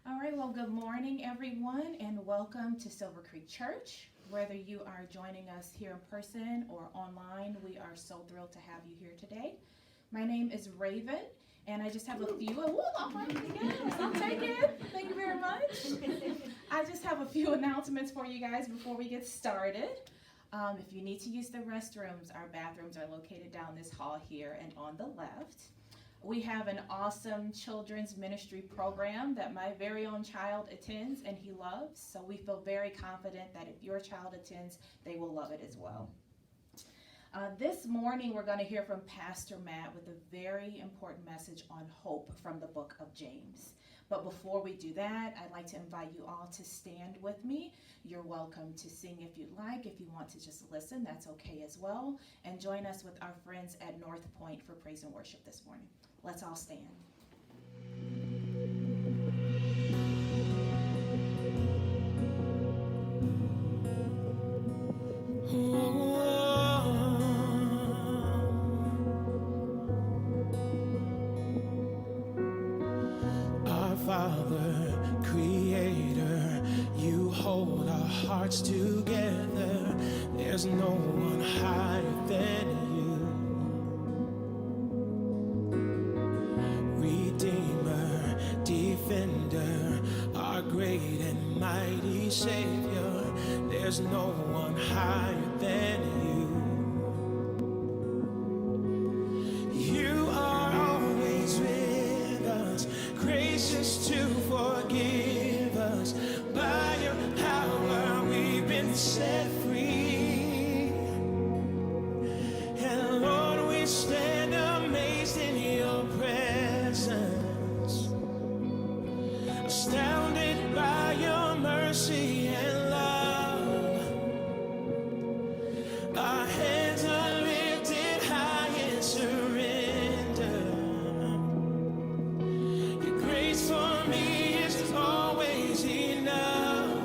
All right, well, good morning, everyone, and welcome to Silver Creek Church. Whether you are joining us here in person or online, we are so thrilled to have you here today. My name is Raven, and I just have a few, all right, yes, I'll take it. Thank you very much. I just have a few announcements for you guys before we get started. If you need to use the restrooms, our bathrooms are located down this hall here and on the left. We have an awesome children's ministry program that my very own child attends and he loves. So we feel very confident that if your child attends, they will love it as well. This morning, we're going to hear from Pastor Matt with a very important message on hope from the book of James. But before we do that, I'd like to invite you all to stand with me. You're welcome to sing if you'd like. If you want to just listen, that's okay as well. And join us with our friends at North Point for praise and worship this morning. Let's all stand. Our Father, Creator, you hold our hearts together. There's no one higher than you. Redeemer, Defender, our great and mighty Savior. There's no one higher than you. You are always with us, gracious to forgive us. By your power we've been set free. And Lord, we stand amazed in your presence, astounded by your mercy and love. Our hands are lifted high in surrender. Your grace for me is always enough.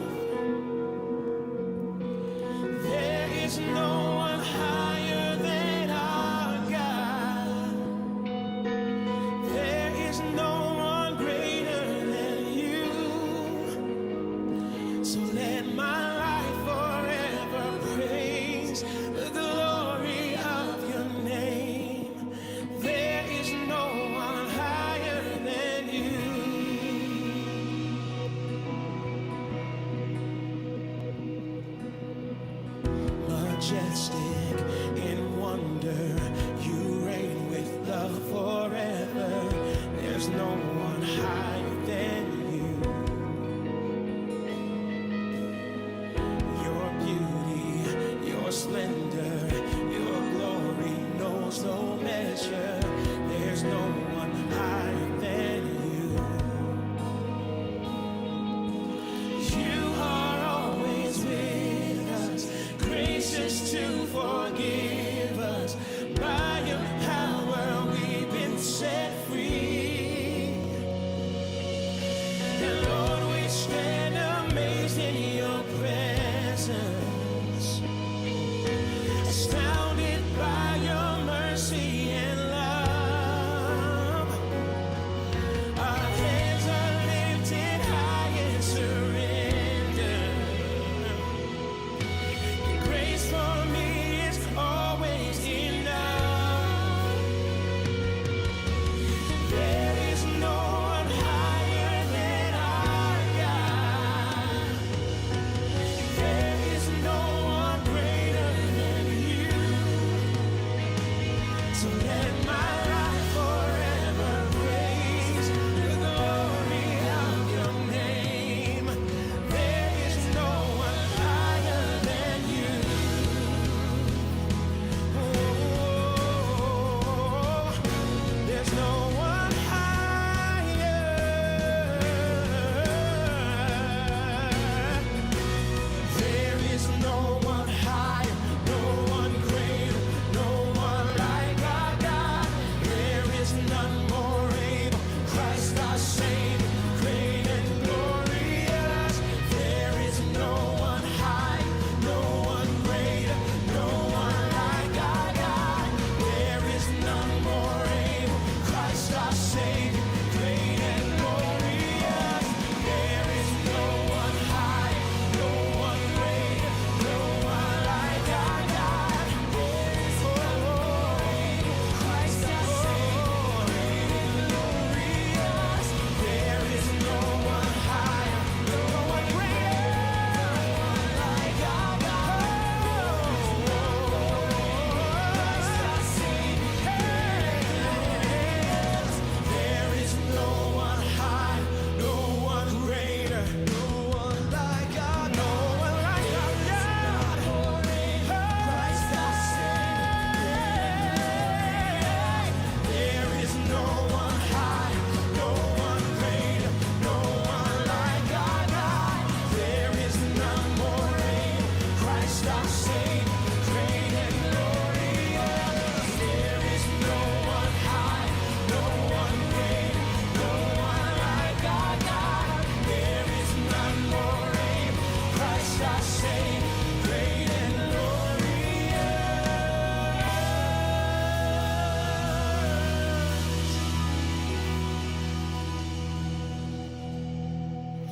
There is no one higher than our God. There is no one greater than you. So let my life forever praise the glory of your name. There is no one higher than you. Majestic in wonder, you reign with love forever. There's no one higher than you. Your beauty, your splendor, your glory knows no measure. There's no one higher than you. You are always with us, gracious to forgive us. By your power we've been set free.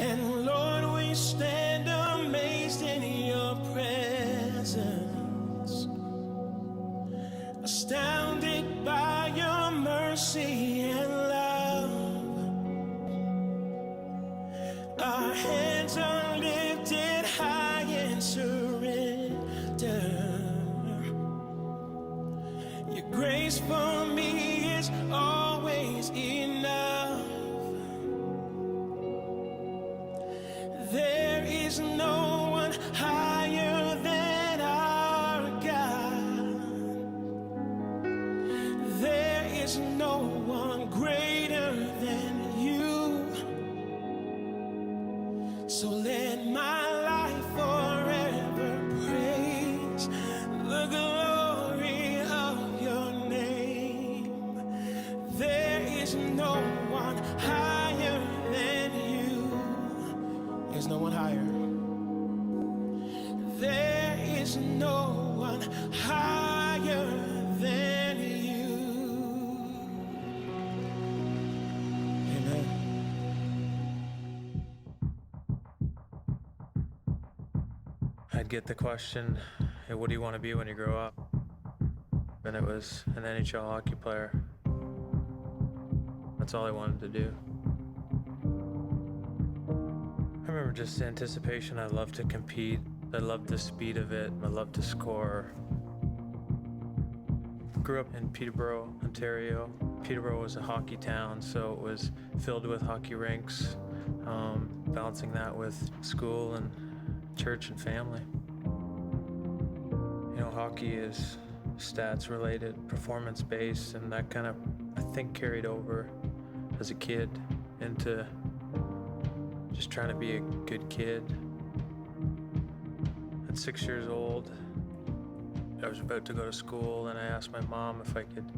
And Lord, we stand amazed in your presence, astounded by your mercy and love. Our hands are lifted high in surrender. Your grace for me is always enough. There is no one higher than our God. There is no one greater than you. So let my life forever praise the glory of your name. There is no one higher than you. There's no one higher. There is no one higher than you. Amen. I'd get the question, hey, what do you want to be when you grow up? And it was an NHL hockey player. That's all I wanted to do. I remember just the anticipation. I loved to compete. I loved the speed of it. I loved to score. Grew up in Peterborough, Ontario. Peterborough was a hockey town, so it was filled with hockey rinks, balancing that with school and church and family. You know, hockey is stats related, performance based, and that kind of, I think, carried over as a kid into just trying to be a good kid. At 6 years old, I was about to go to school, and I asked my mom if I could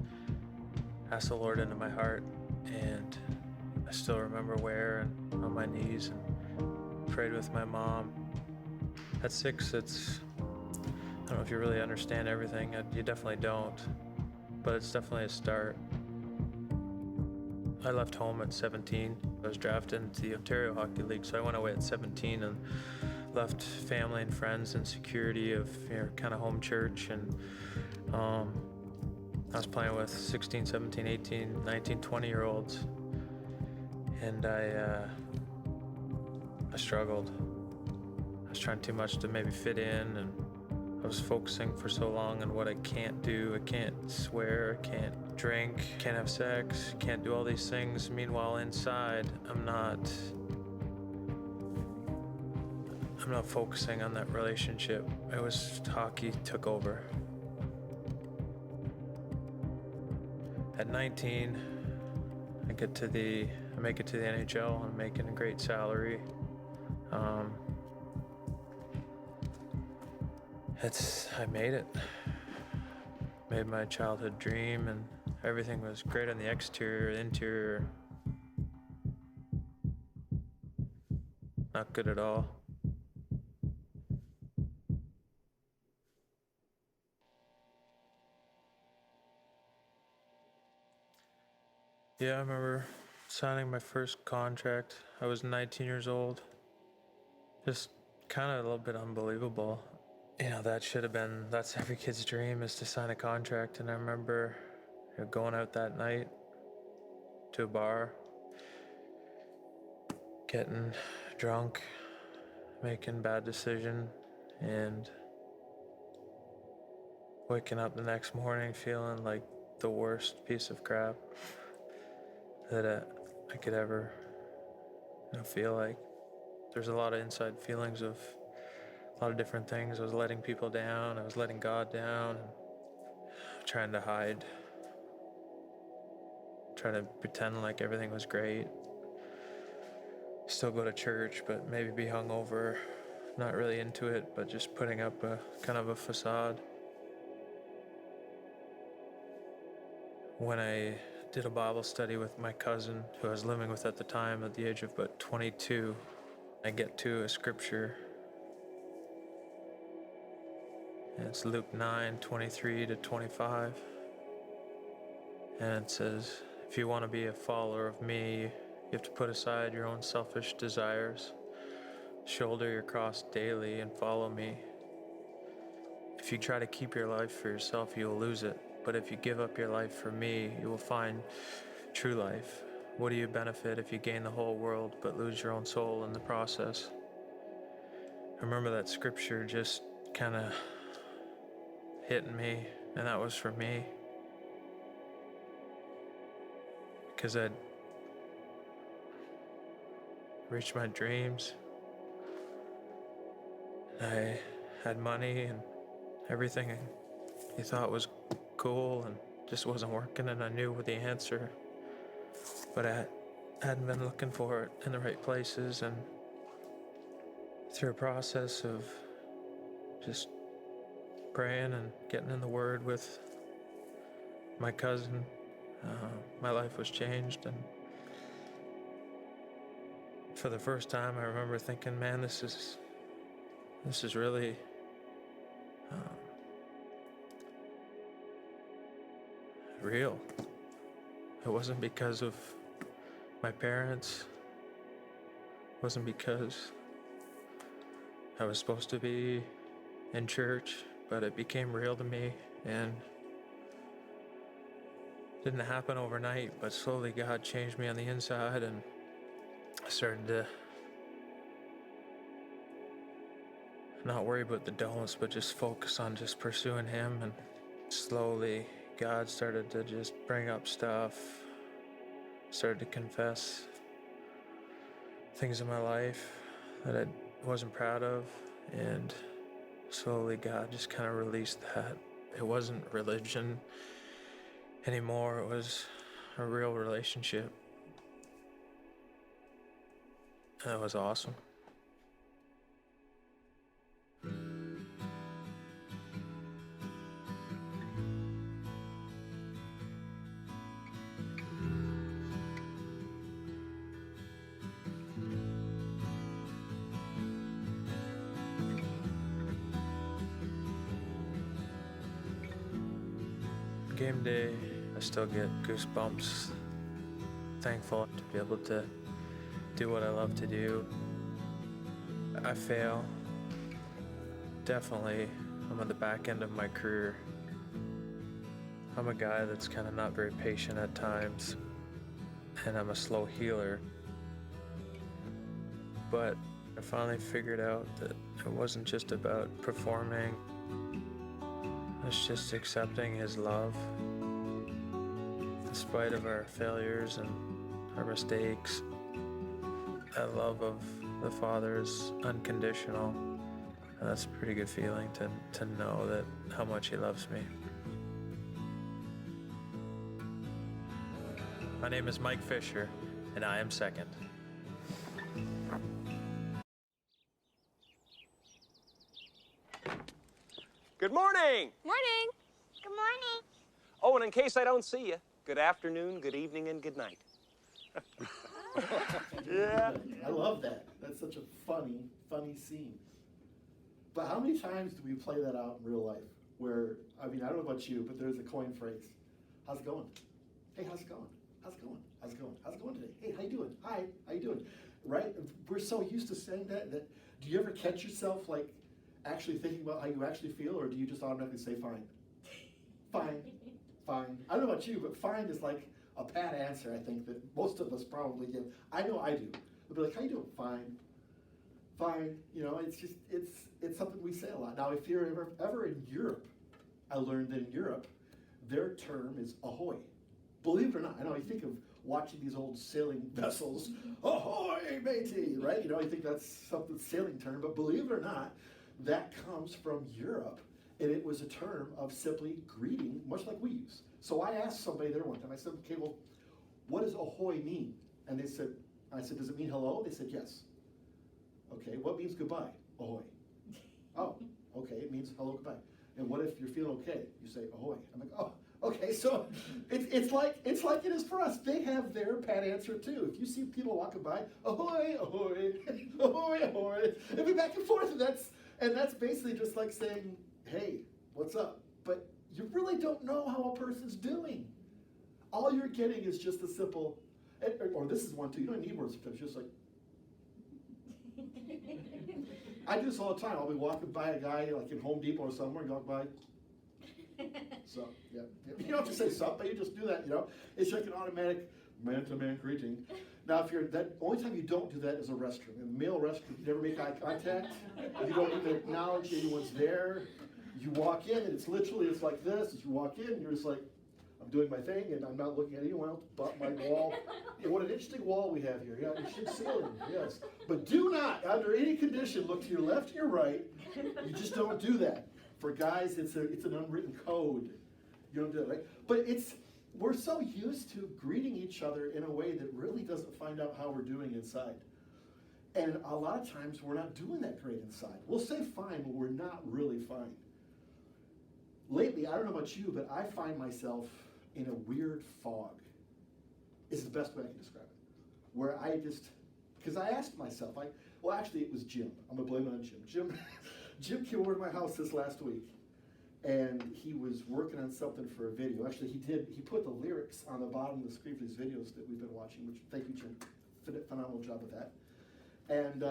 ask the Lord into my heart, and I still remember where, and on my knees, and prayed with my mom. At 6, it's, I don't know if you really understand everything. You definitely don't, but it's definitely a start. I left home at 17. I was drafted into the Ontario Hockey League, so I went away at 17 and left family and friends and security of, you know, kind of home church. And I was playing with 16, 17, 18, 19, 20-year-olds, and I struggled. I was trying too much to maybe fit in, and I was focusing for so long on what I can't do. I can't swear, I can't drink, can't have sex, can't do all these things. Meanwhile, inside, I'm not focusing on that relationship. It was hockey took over. At 19, I make it to the NHL. I'm making a great salary. I made it. Made my childhood dream, and everything was great on the exterior. The interior, not good at all. Yeah, I remember signing my first contract. I was 19 years old. Just kind of a little bit unbelievable. You know, that's every kid's dream, is to sign a contract. And I remember, you know, going out that night to a bar, getting drunk, making bad decision, and waking up the next morning feeling like the worst piece of crap that I could ever, you know, feel like. There's a lot of inside feelings of a lot of different things. I was letting people down, I was letting God down, and trying to hide, trying to pretend like everything was great. Still go to church, but maybe be hungover, not really into it, but just putting up a kind of a facade. When I did a Bible study with my cousin, who I was living with at the time, at the age of about 22, I get to a scripture. And it's Luke 9:23-25. And it says, if you want to be a follower of me, you have to put aside your own selfish desires. shoulder your cross daily and follow me. If you try to keep your life for yourself, you will lose it. But if you give up your life for me, you will find true life. What do you benefit if you gain the whole world but lose your own soul in the process? I remember that scripture just kind of hitting me, and that was for me. Because I'd reached my dreams. I had money and everything you thought was cool and just wasn't working, and I knew the answer, but I hadn't been looking for it in the right places. And through a process of just praying and getting in the Word with my cousin, my life was changed. And for the first time, I remember thinking, man, this is really real. It wasn't because of my parents. It wasn't because I was supposed to be in church, but it became real to me, and it didn't happen overnight, but slowly God changed me on the inside, and I started to not worry about the don'ts, but just focus on just pursuing Him. And slowly God started to just bring up stuff, started to confess things in my life that I wasn't proud of, and slowly God just kind of released that. It wasn't religion anymore, it was a real relationship. And it was awesome. Game day, I still get goosebumps. Thankful to be able to do what I love to do. I fail. Definitely, I'm at the back end of my career. I'm a guy that's kind of not very patient at times, and I'm a slow healer. But I finally figured out that it wasn't just about performing. It's just accepting His love. In spite of our failures and our mistakes, that love of the Father is unconditional. And that's a pretty good feeling to know that how much He loves me. My name is Mike Fisher, and I am second. Good morning. Morning. Good morning. Oh, and in case I don't see you, good afternoon, good evening, and good night. Yeah. I love that. That's such a funny scene. But how many times do we play that out in real life? Where, I mean, I don't know about you, but there's a coin phrase. How's it going? Hey, how's it going? How's it going? How's it going? How's it going today? Hey, how you doing? Hi, how you doing? Right? We're so used to saying that do you ever catch yourself like actually thinking about how you actually feel, or do you just automatically say fine? Fine. Fine. I don't know about you, but fine is like a pat answer, I think, that most of us probably give. I know I do. They'll be like, how you doing? Fine. Fine. You know, it's just, it's something we say a lot. Now, if you're ever in Europe, I learned that in Europe, their term is ahoy. Believe it or not, I know you think of watching these old sailing vessels, ahoy, matey, right? You know, I think that's something sailing term, but believe it or not, that comes from Europe, and it was a term of simply greeting, much like we use. So I asked somebody there one time, I said, okay, well, what does ahoy mean? And I said, does it mean hello? They said, yes. Okay, what means goodbye? Ahoy. Oh, okay, it means hello, goodbye. And what if you're feeling okay? You say ahoy. I'm like, oh, okay, so it's like it is for us. They have their pat answer too. If you see people walking by, ahoy, ahoy, ahoy, ahoy, it'll be back and forth, and that's basically just like saying, hey, what's up? But you really don't know how a person's doing. All you're getting is just a simple, or this is one too, you don't need words sometimes, just like, I do this all the time. I'll be walking by a guy like in Home Depot or somewhere, you walk by. So, yeah. You don't have to say something, but you just do that, you know. It's like an automatic man-to-man greeting. Now, if you're that, only time you don't do that is a restroom. In a male restroom, you never make eye contact. You don't even acknowledge anyone's there. You walk in, and it's literally, it's like this. As you walk in, you're just like, I'm doing my thing, and I'm not looking at anyone else but my wall. And what an interesting wall we have here. Yeah, interesting ceiling, yes. But do not, under any condition, look to your left or your right. You just don't do that. For guys, it's an unwritten code. You don't do it, right? But we're so used to greeting each other in a way that really doesn't find out how we're doing inside. And a lot of times we're not doing that great inside. We'll say fine, but we're not really fine. Lately, I don't know about you, but I find myself in a weird fog. Is the best way I can describe it. Where I just, because I asked myself, well, actually it was Jim. I'm gonna blame it on Jim. Jim came over to my house this last week, and he was working on something for a video. Actually, he put the lyrics on the bottom of the screen for these videos that we've been watching, which, thank you, Jim. Phenomenal job with that. And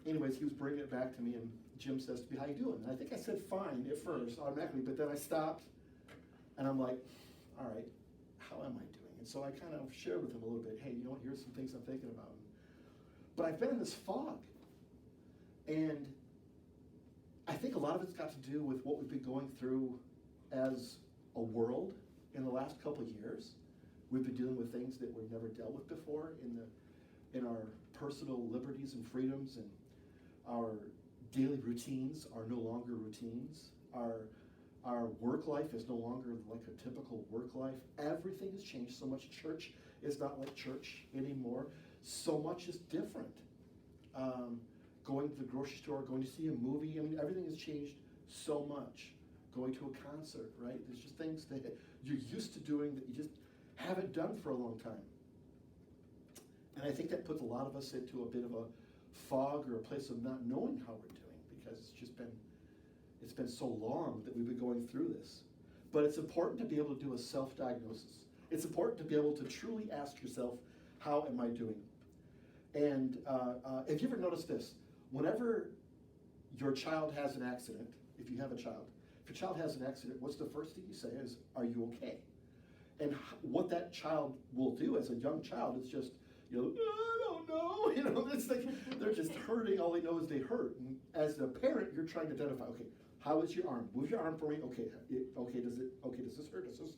anyways, he was bringing it back to me, and Jim says to me, how you doing? And I think I said fine at first, automatically, but then I stopped, and I'm like, all right, how am I doing? And so I kind of shared with him a little bit, hey, you know what, here's some things I'm thinking about. But I've been in this fog, and I think a lot of it's got to do with what we've been going through as a world in the last couple of years. We've been dealing with things that we've never dealt with before in our personal liberties and freedoms, and our daily routines are no longer routines. Our work life is no longer like a typical work life. Everything has changed so much. Church is not like church anymore. So much is different. Going to the grocery store, going to see a movie, I mean, everything has changed so much. Going to a concert, right? There's just things that you're used to doing that you just haven't done for a long time. And I think that puts a lot of us into a bit of a fog or a place of not knowing how we're doing, because it's been so long that we've been going through this. But it's important to be able to do a self-diagnosis. It's important to be able to truly ask yourself, how am I doing? And have you ever noticed this? Whenever your child has an accident, if you have a child, if your child has an accident, what's the first thing you say is, are you okay? And what that child will do as a young child is just, I don't know, it's like they're just hurting. All they know is they hurt. And as a parent, you're trying to identify, okay, how is your arm? Move your arm for me. Okay, does this hurt? Does this?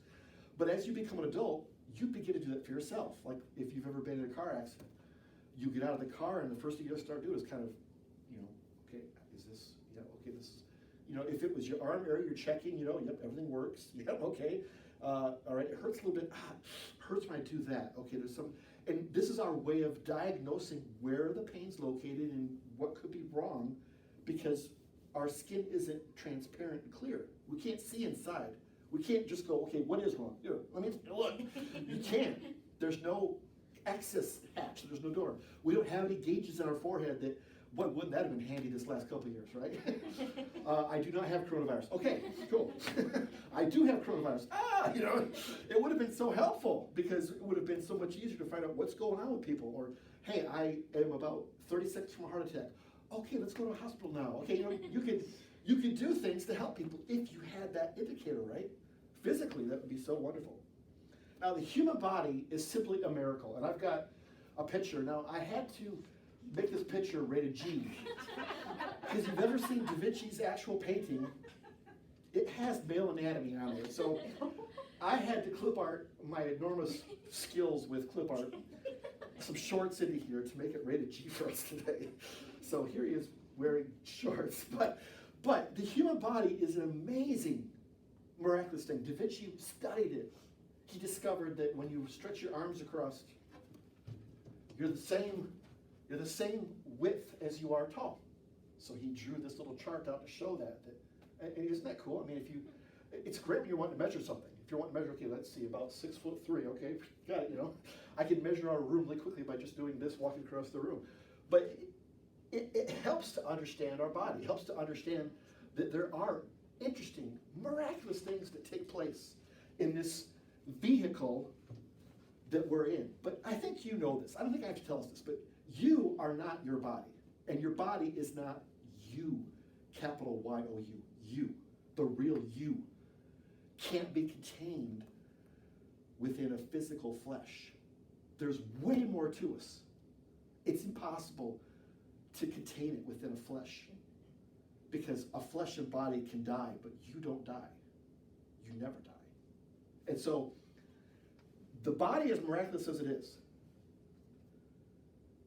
But as you become an adult, you begin to do that for yourself. Like if you've ever been in a car accident, you get out of the car and the first thing you start doing is kind of, okay, is this, okay, this is, if it was your arm area, you're checking, yep, everything works, yep, okay, all right, it hurts a little bit, hurts when I do that, okay, there's some, and this is our way of diagnosing where the pain's located and what could be wrong, because our skin isn't transparent and clear. We can't see inside. We can't just go, okay, what is wrong? Here, let me look. You can't. There's no access hatch. There's no door. We don't have any gauges in our forehead that, wouldn't that have been handy this last couple of years, right? I do not have coronavirus. Okay, cool. I do have coronavirus. It would have been so helpful, because it would have been so much easier to find out what's going on with people. Or, hey, I am about 30 seconds from a heart attack. Okay, let's go to a hospital now. Okay, you can do things to help people if you had that indicator, right? Physically, that would be so wonderful. Now, the human body is simply a miracle, and I've got a picture. Now, I had to make this picture rated G, because you've ever seen Da Vinci's actual painting, it has male anatomy on it. So I had to clip art my enormous skills with clip art, some shorts into here to make it rated G for us today. So here he is wearing shorts. But the human body is an amazing, miraculous thing. Da Vinci studied it. He discovered that when you stretch your arms across, you're the same width as you are tall. So he drew this little chart out to show that. And isn't that cool? I mean, it's great when you want to measure something. If you want to measure, okay, let's see, about 6'3", okay, got it, I can measure our room really quickly by just doing this, walking across the room. But it helps to understand our body. It helps to understand that there are interesting, miraculous things that take place in this vehicle that we're in. But I think you know this. I don't think I have to tell us this, but you are not your body. And your body is not you, capital Y-O-U, you, the real you, can't be contained within a physical flesh. There's way more to us. It's impossible to contain it within a flesh, because a flesh and body can die, but you don't die. You never die. And so the body, as miraculous as it is,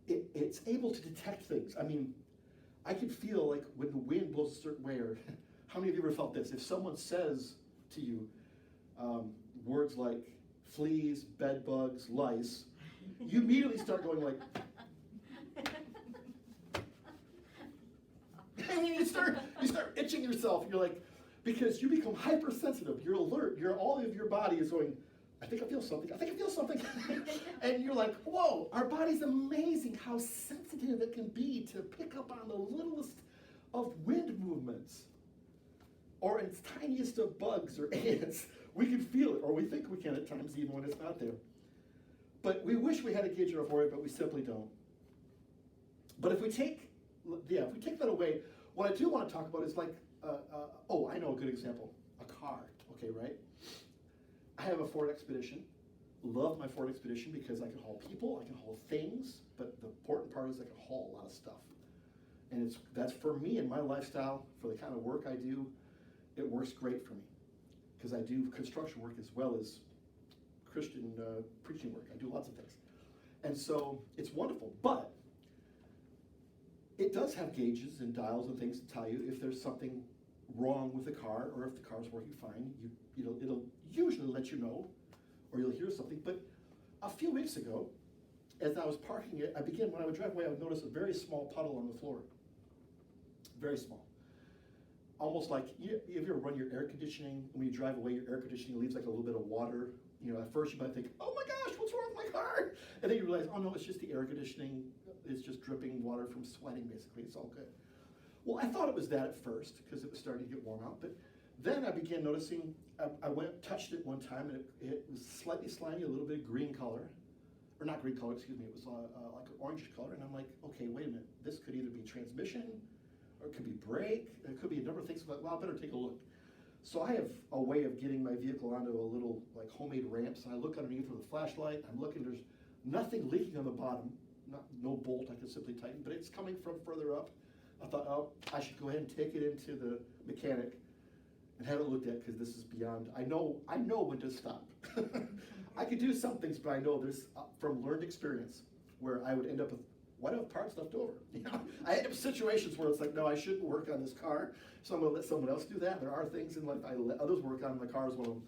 it's able to detect things. I mean, I can feel like when the wind blows a certain way, or how many of you ever felt this? If someone says to you words like fleas, bed bugs, lice, you immediately start going like, I mean, you start itching yourself. You're like, because you become hypersensitive. You're alert. All of your body is going, I think I feel something. I think I feel something. And you're like, whoa, our body's amazing how sensitive it can be to pick up on the littlest of wind movements, or its tiniest of bugs or ants. We can feel it, or we think we can at times, even when it's not there. But we wish we had a gauge for it, but we simply don't. But if we take that away, what I do want to talk about is like, I know a good example. A car, okay, right? I have a Ford Expedition. Love my Ford Expedition because I can haul people, I can haul things, but the important part is I can haul a lot of stuff. And that's for me and my lifestyle, for the kind of work I do, it works great for me. Because I do construction work as well as Christian preaching work. I do lots of things. And so it's wonderful, but it does have gauges and dials and things to tell you if there's something wrong with the car, or if the car's working fine. It'll usually let you know, or you'll hear something. But a few weeks ago, as I was parking it, when I would drive away, I would notice a very small puddle on the floor. Very small. Almost like, if you ever run your air conditioning, when you drive away, your air conditioning leaves like a little bit of water. At first you might think, oh my gosh, what's wrong with my car? And then you realize, oh no, it's just the air conditioning. It's just dripping water from sweating, basically. It's all good. Well, I thought it was that at first, because it was starting to get warm out. But then I began noticing, I touched it one time, and it was slightly slimy, a little bit of green color. Or not green color, excuse me, it was like an orangish color. And I'm like, okay, wait a minute. This could either be transmission, or it could be brake. It could be a number of things. I'm like, well, I better take a look. So I have a way of getting my vehicle onto a little like homemade ramps, and I look underneath with a flashlight. I'm looking, there's nothing leaking on the bottom, no bolt I can simply tighten, but it's coming from further up. I thought, oh, I should go ahead and take it into the mechanic and have it looked at, because this is beyond, I know when to stop. I could do some things, but I know there's, from learned experience, where I would end up with, why do I have parts left over? I end up in situations where it's like, no, I shouldn't work on this car, so I'm gonna let someone else do that. There are things in life I let others work on, the car is one of them.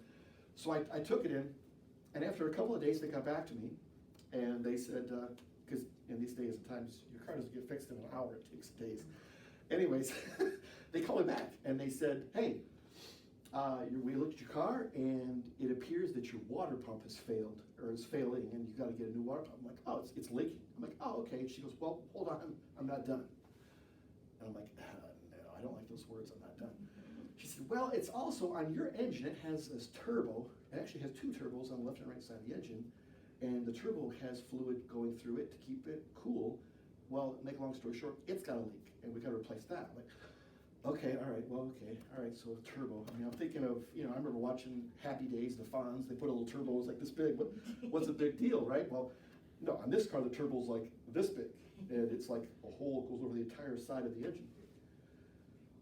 So I took it in, and after a couple of days, they got back to me, and they said, because in these days and times, your car doesn't get fixed in an hour, it takes days. Anyways, they called me back, and they said, hey, we looked at your car, and it appears that your water pump has failed, or is failing, and you've got to get a new water pump. I'm like, oh, it's leaking. I'm like, oh, okay. She goes, well, hold on, I'm not done. And I'm like, no, I don't like those words, I'm not done. She said, well, it's also on your engine, it has this turbo. It actually has two turbos on the left and right side of the engine, and the turbo has fluid going through it to keep it cool. Well, make a long story short, it's got a leak, and we got to replace that. I'm like, okay, all right, so turbo. I mean, I'm thinking of, I remember watching Happy Days, the Fonz, they put a little turbo, it's like this big, what's the big deal, right? Well, no, on this car, the turbo's like this big, and it's like a hole goes over the entire side of the engine.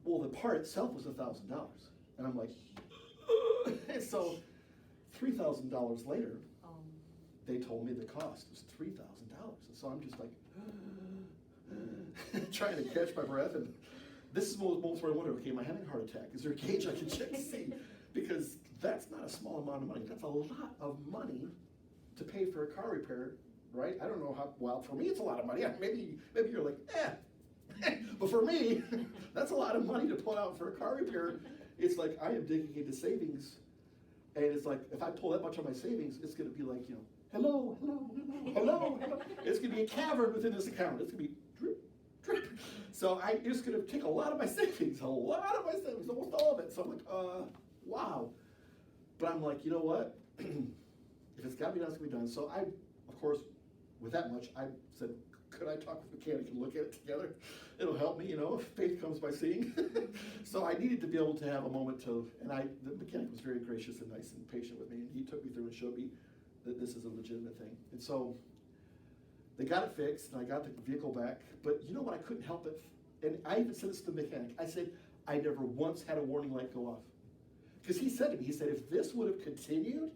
Well, the part itself was $1,000, and I'm like, and so $3,000 later, they told me the cost was $3,000, and so I'm just like, trying to catch my breath, and this is one of the moments where I wonder, okay, am I having a heart attack? Is there a gauge I can check to see? Because that's not a small amount of money. That's a lot of money to pay for a car repair, right? I don't know how, well, for me it's a lot of money. Maybe you're like, but for me, that's a lot of money to pull out for a car repair. It's like I am digging into savings, and it's like, if I pull that much of my savings, it's gonna be like, hello. It's gonna be a cavern within this account. It's gonna be drip. So it's going to take a lot of my savings, almost all of it. So I'm like, wow. But I'm like, you know what? If it's got to be done, it's going to be done. So I, of course, with that much, I said, could I talk with the mechanic and look at it together? It'll help me, faith comes by seeing. So I needed to be able to have a moment the mechanic was very gracious and nice and patient with me, and he took me through and showed me that this is a legitimate thing. And so they got it fixed, and I got the vehicle back, but you know what, I couldn't help it. And I even said this to the mechanic. I said, I never once had a warning light go off. Because he said to me, if this would have continued,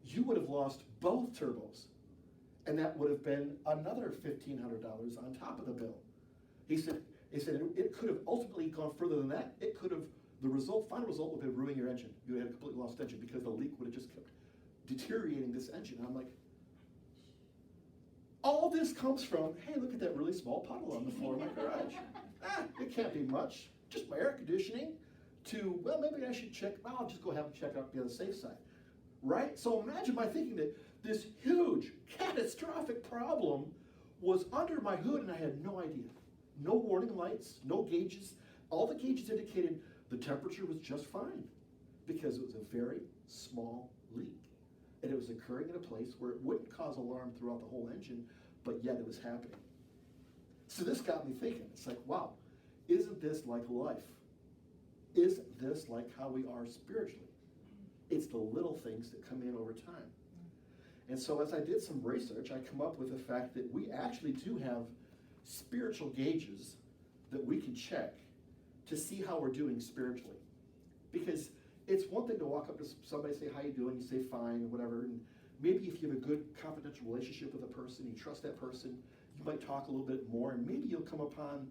you would have lost both turbos. And that would have been another $1,500 on top of the bill. He said it could have ultimately gone further than that. It could have, final result would have been ruining your engine. You had a completely lost engine because the leak would have just kept deteriorating this engine. And I'm like, all this comes from, hey, look at that really small puddle on the floor of my garage. It can't be much. Just my air conditioning to, well, maybe I should check, I'll just go have a check out the other safe side. Right? So imagine my thinking that this huge, catastrophic problem was under my hood and I had no idea. No warning lights, no gauges. All the gauges indicated the temperature was just fine because it was a very small leak. And it was occurring in a place where it wouldn't cause alarm throughout the whole engine, but yet it was happening. So this got me thinking. It's like, wow, isn't this like life? Isn't this like how we are spiritually? It's the little things that come in over time. And so as I did some research, I come up with the fact that we actually do have spiritual gauges that we can check to see how we're doing spiritually. Because it's one thing to walk up to somebody and say, how you doing? You say fine, whatever. And maybe if you have a good confidential relationship with a person, you trust that person, you might talk a little bit more, and maybe you'll come upon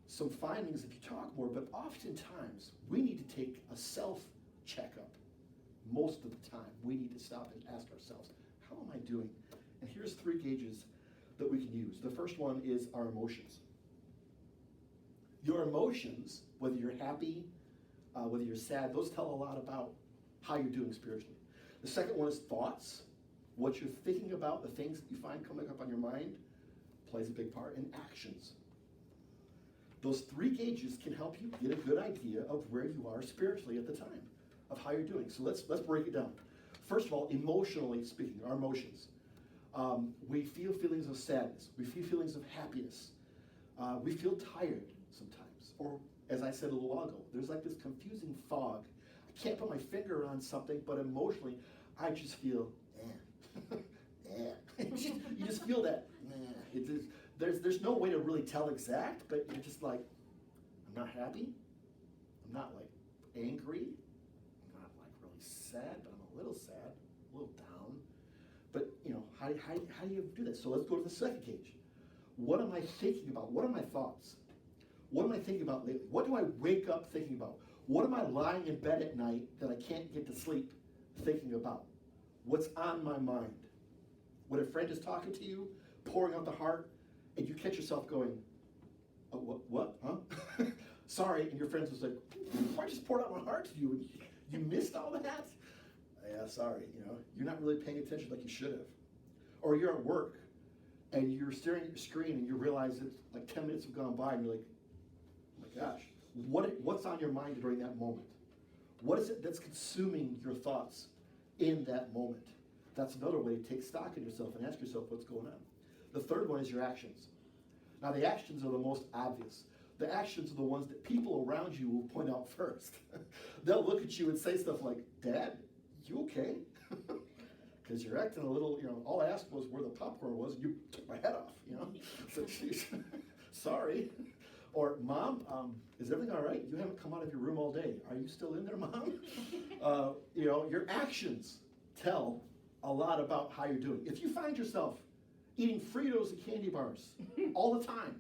some findings if you talk more. But oftentimes, we need to take a self-checkup. Most of the time, we need to stop and ask ourselves, how am I doing? And here's 3 gauges that we can use. The first one is our emotions. Your emotions, whether you're happy, whether you're sad, those tell a lot about how you're doing spiritually. The second one is thoughts. What you're thinking about, the things that you find coming up on your mind, plays a big part. And actions. Those 3 gauges can help you get a good idea of where you are spiritually at the time, of how you're doing. So let's break it down. First of all, emotionally speaking, our emotions. We feel feelings of sadness. We feel feelings of happiness. We feel tired sometimes. Or, as I said a little while ago, there's like this confusing fog. I can't put my finger on something, but emotionally, I just feel, You just feel that, there's no way to really tell exact, but you're just like, I'm not happy. I'm not like angry. I'm not like really sad, but I'm a little sad, a little down. But how do you do this? So let's go to the second gauge. What am I thinking about? What are my thoughts? What am I thinking about lately? What do I wake up thinking about? What am I lying in bed at night that I can't get to sleep thinking about? What's on my mind? When a friend is talking to you, pouring out the heart, and you catch yourself going, oh, what, huh? Sorry, and your friend was like, I just poured out my heart to you, and you missed all that? Yeah, sorry, you're not really paying attention like you should have. Or you're at work, and you're staring at your screen, and you realize that like 10 minutes have gone by, and you're like, oh my gosh, what's on your mind during that moment? What is it that's consuming your thoughts in that moment? That's another way to take stock in yourself and ask yourself what's going on. The third one is your actions. Now, the actions are the most obvious. The actions are the ones that people around you will point out first. They'll look at you and say stuff like, Dad, you okay? Because you're acting a little, all I asked was where the popcorn was, and you took my head off, So, sorry. Or, Mom, is everything all right? You haven't come out of your room all day. Are you still in there, Mom? Your actions tell a lot about how you're doing. If you find yourself eating Fritos and candy bars all the time,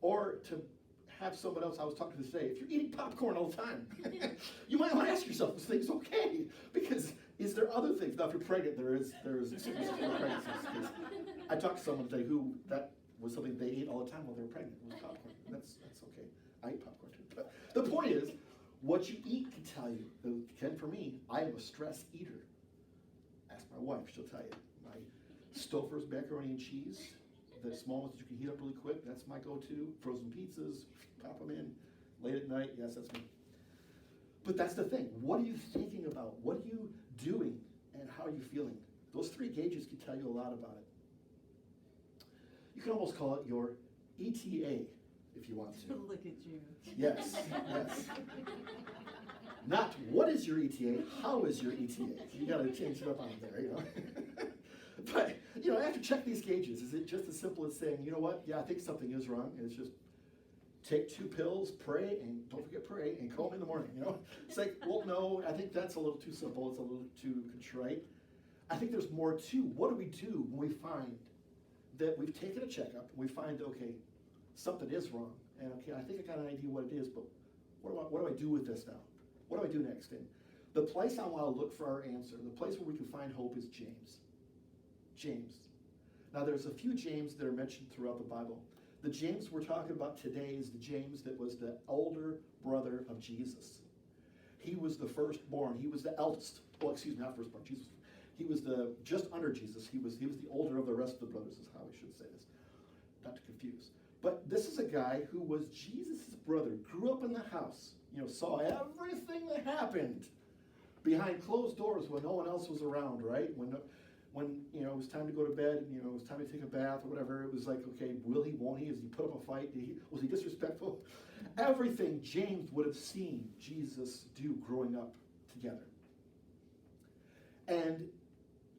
or to have someone else I was talking to today, if you're eating popcorn all the time, you might want to ask yourself, is things okay? Because is there other things? Now, if you're pregnant, there is excuses for pregnancies. I talked to someone today who that was something they ate all the time while they were pregnant. It was popcorn. That's okay. I eat popcorn too. But the point is, what you eat can tell you. Ken, for me, I am a stress eater. Ask my wife, she'll tell you. My Stouffer's macaroni and cheese, the small ones that you can heat up really quick, that's my go-to. Frozen pizzas, pop them in late at night, yes, that's me. But that's the thing. What are you thinking about? What are you doing? And how are you feeling? Those 3 gauges can tell you a lot about it. You can almost call it your ETA if you want to. Look at you. Yes, yes. Not what is your ETA, how is your ETA? You got to change it up on there, you know. But, you know, I have to check these gauges. Is it just as simple as saying, you know what, yeah, I think something is wrong, and it's just take 2 pills, pray, and don't forget pray, and call me in the morning, you know? It's like, well, no, I think that's a little too simple. It's a little too contrite. I think there's more to what do we do when we find that we've taken a checkup, and we find, okay, something is wrong, and okay, I think I got an idea what it is, but what do I do with this now? What do I do next? And the place I want to look for our answer, the place where we can find hope is James. James. Now, there's a few James that are mentioned throughout the Bible. The James we're talking about today is the James that was the older brother of Jesus. He was the firstborn. He was the eldest. Well, excuse me, not firstborn. Jesus. He was the just under Jesus. He was the older of the rest of the brothers, is how we should say this. Not to confuse. But this is a guy who was Jesus' brother, grew up in the house, you know, saw everything that happened behind closed doors when no one else was around, right? When you know, it was time to go to bed, you know, it was time to take a bath or whatever, it was like, okay, will he, won't he? Does he put up a fight? Was he disrespectful? Everything James would have seen Jesus do growing up together. And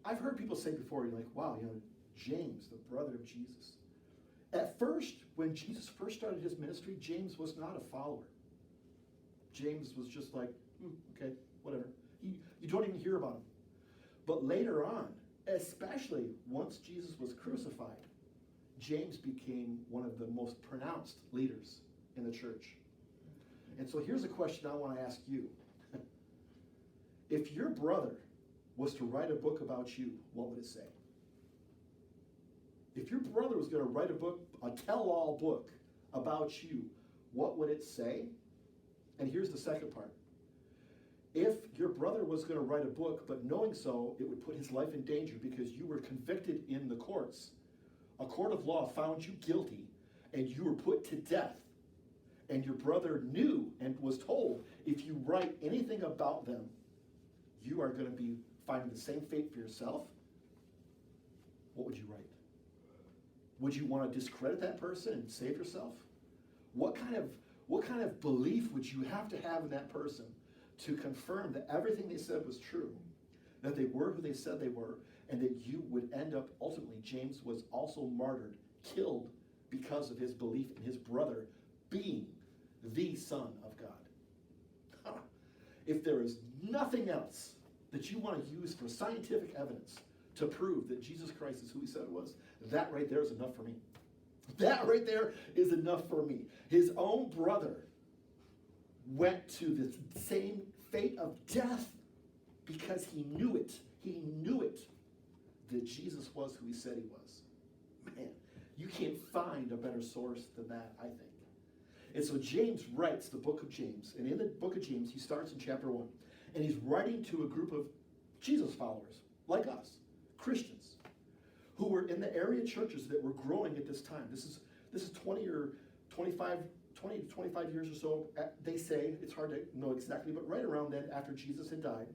I've heard people say before, you're like, wow, you know, James, the brother of Jesus. At first, when Jesus first started his ministry, James was not a follower. James was just like, okay, whatever. You don't even hear about him. But later on, especially once Jesus was crucified, James became one of the most pronounced leaders in the church. And so here's a question I want to ask you. If your brother was to write a book about you, what would it say? If your brother was going to write a book, a tell-all book about you, what would it say? And here's the second part. If your brother was going to write a book, but knowing so, it would put his life in danger because you were convicted in the courts. A court of law found you guilty, and you were put to death. And your brother knew and was told, if you write anything about them, you are going to be finding the same fate for yourself. What would you write? Would you want to discredit that person and save yourself? What kind of belief would you have to have in that person to confirm that everything they said was true, that they were who they said they were, and that you would end up, ultimately, James was also martyred, killed because of his belief in his brother being the Son of God. If there is nothing else that you want to use for scientific evidence to prove that Jesus Christ is who he said it was, that right there is enough for me. That right there is enough for me. His own brother went to the same fate of death because he knew it. He knew it that Jesus was who he said he was. Man, you can't find a better source than that, I think. And so James writes the book of James. And in the book of James, he starts in chapter 1. And he's writing to a group of Jesus followers, like us, Christians, who were in the area churches that were growing at this time. This is 20 to 25 years or so, they say, it's hard to know exactly, but right around then after Jesus had died.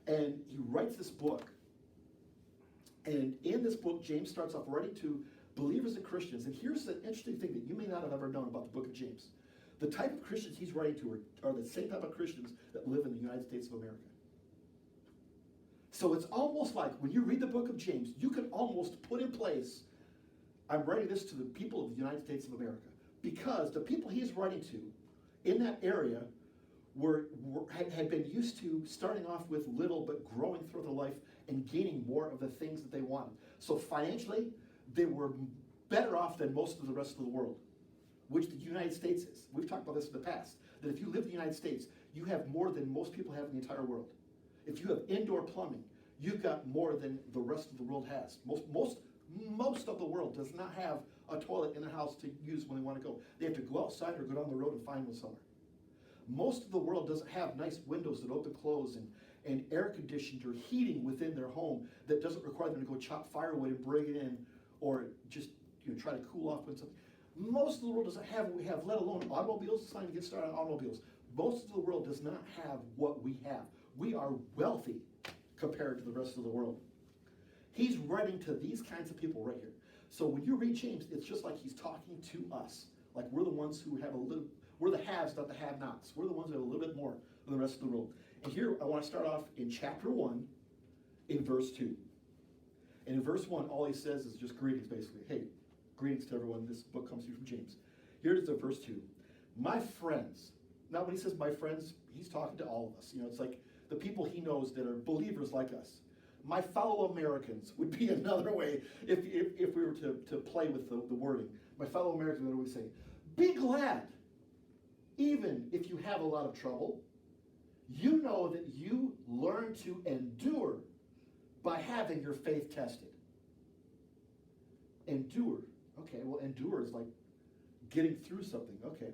And he writes this book. And in this book, James starts off writing to believers and Christians. And here's the interesting thing that you may not have ever known about the book of James. The type of Christians he's writing to are the same type of Christians that live in the United States of America. So it's almost like when you read the book of James, you can almost put in place, I'm writing this to the people of the United States of America. Because the people he's writing to in that area had been used to starting off with little but growing through their life and gaining more of the things that they wanted. So financially, they were better off than most of the rest of the world, which the United States is. We've talked about this in the past, that if you live in the United States, you have more than most people have in the entire world. If you have indoor plumbing, you've got more than the rest of the world has. Most of the world does not have a toilet in their house to use when they want to go. They have to go outside or go down the road and find one somewhere. Most of the world doesn't have nice windows that open, close, and air conditioned or heating within their home that doesn't require them to go chop firewood and bring it in or just try to cool off with something. Most of the world doesn't have what we have, let alone automobiles. It's time to get started on automobiles. Most of the world does not have what we have. We are wealthy compared to the rest of the world. He's writing to these kinds of people right here. So when you read James, it's just like he's talking to us. Like we're the ones who have a little, we're the haves, not the have-nots. We're the ones that have a little bit more than the rest of the world. And here I want to start off in chapter 1, in verse 2. And in verse 1, all he says is just greetings, basically. Hey, greetings to everyone. This book comes to you from James. Here it is in verse 2. My friends. Now when he says my friends, he's talking to all of us. You know, it's like the people he knows that are believers like us. My fellow Americans would be another way if we were to play with the wording. My fellow Americans, what do we say? Be glad, even if you have a lot of trouble. You know that you learn to endure by having your faith tested. Endure. Okay, well, endure is like getting through something. Okay.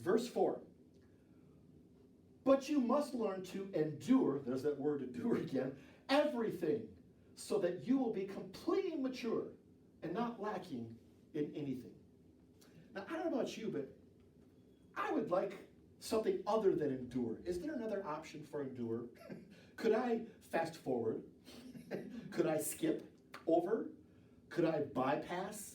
Verse 4. But you must learn to endure, there's that word endure again, everything, so that you will be completely mature and not lacking in anything. Now, I don't know about you, but I would like something other than endure. Is there another option for endure? Could I fast forward? Could I skip over? Could I bypass,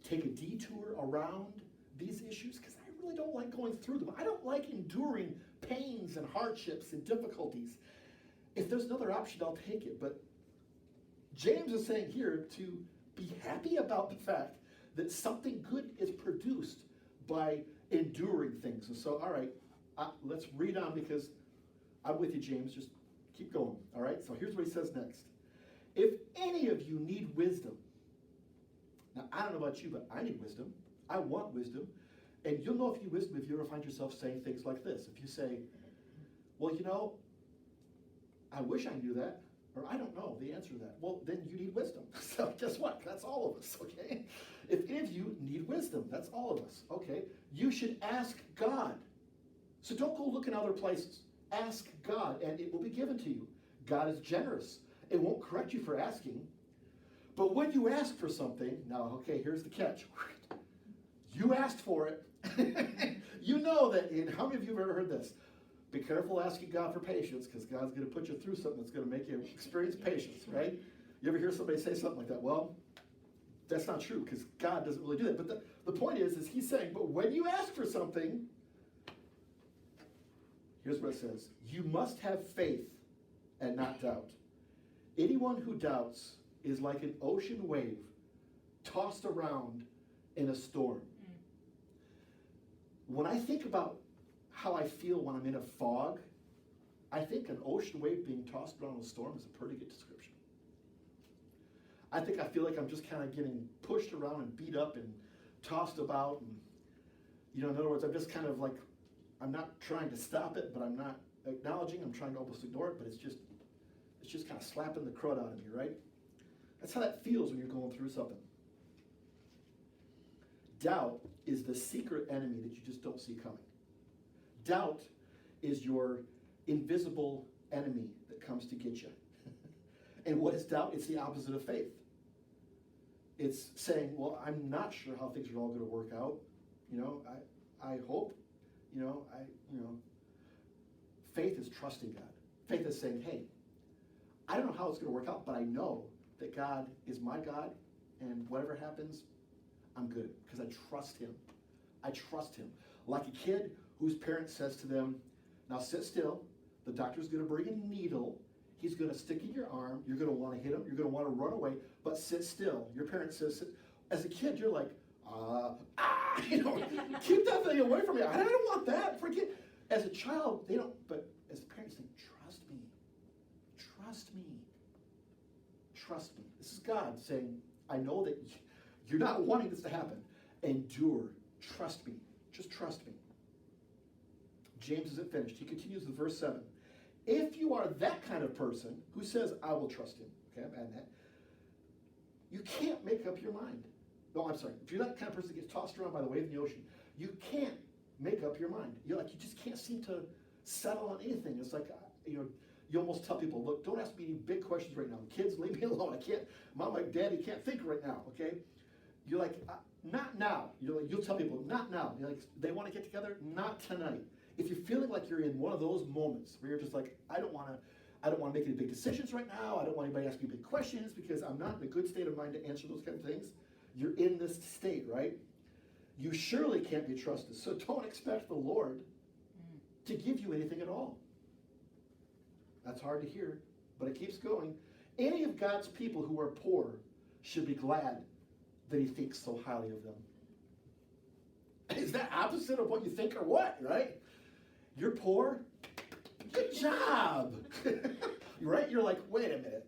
take a detour around these issues? Because I really don't like going through them. I don't like enduring pains and hardships and difficulties. If there's another option, I'll take it. But James is saying here to be happy about the fact that something good is produced by enduring things. And so, all right, let's read on because I'm with you, James. Just keep going, all right? So here's what he says next. If any of you need wisdom, now I don't know about you, but I need wisdom. I want wisdom. And you'll know if you need wisdom if you ever find yourself saying things like this. If you say, well, you know, I wish I knew that, or I don't know the answer to that. Well, then you need wisdom. So guess what? That's all of us, okay? If any of you need wisdom, that's all of us, okay? You should ask God. So don't go look in other places. Ask God, and it will be given to you. God is generous. It won't correct you for asking. But when you ask for something, now, okay, here's the catch. You asked for it. You know that, and how many of you have ever heard this? Be careful asking God for patience, because God's going to put you through something that's going to make you experience patience, right? You ever hear somebody say something like that? Well, that's not true, because God doesn't really do that. But the point is he's saying, but when you ask for something, here's what it says. You must have faith and not doubt. Anyone who doubts is like an ocean wave tossed around in a storm. When I think about how I feel when I'm in a fog, I think an ocean wave being tossed around in a storm is a pretty good description. I think I feel like I'm just kind of getting pushed around and beat up and tossed about. And, you know, in other words, I'm just kind of like, I'm not trying to stop it, but I'm not acknowledging. I'm trying to almost ignore it, but it's just kind of slapping the crud out of me, right? That's how that feels when you're going through something. Doubt is the secret enemy that you just don't see coming. Doubt is your invisible enemy that comes to get you. And what is doubt? It's the opposite of faith. It's saying, well, I'm not sure how things are all going to work out. You know, I hope, faith is trusting God. Faith is saying, hey, I don't know how it's going to work out, but I know that God is my God, and whatever happens, I'm good, because I trust him. I trust him. Like a kid whose parent says to them, now sit still, the doctor's going to bring a needle, he's going to stick in your arm, you're going to want to hit him, you're going to want to run away, but sit still. Your parent says, sit. As a kid, you're like, keep that thing away from me. I don't want that. Forget. As a child, they don't, but as parents, they trust me. Trust me. Trust me. This is God saying, I know that you're not wanting this to happen. Endure. Trust me. Just trust me. James isn't finished. He continues with verse 7. If you are that kind of person who says, I will trust him, okay, I'm adding that, you can't make up your mind. No, I'm sorry. If you're that kind of person that gets tossed around by the wave in the ocean, you can't make up your mind. You just can't seem to settle on anything. It's like, you almost tell people, look, don't ask me any big questions right now. Kids, leave me alone. I can't, Mom, Daddy can't think right now, okay? You're like, not now. You'll tell people, not now. You're like, they want to get together? Not tonight. If you're feeling like you're in one of those moments where you're just like, I don't want to make any big decisions right now. I don't want anybody asking me big questions because I'm not in a good state of mind to answer those kind of things. you're in this state, right? You surely can't be trusted. So don't expect the Lord to give you anything at all. That's hard to hear, but it keeps going. Any of God's people who are poor should be glad that he thinks so highly of them. Is that opposite of what you think or what, right? You're poor? Good job. Right? You're like, wait a minute.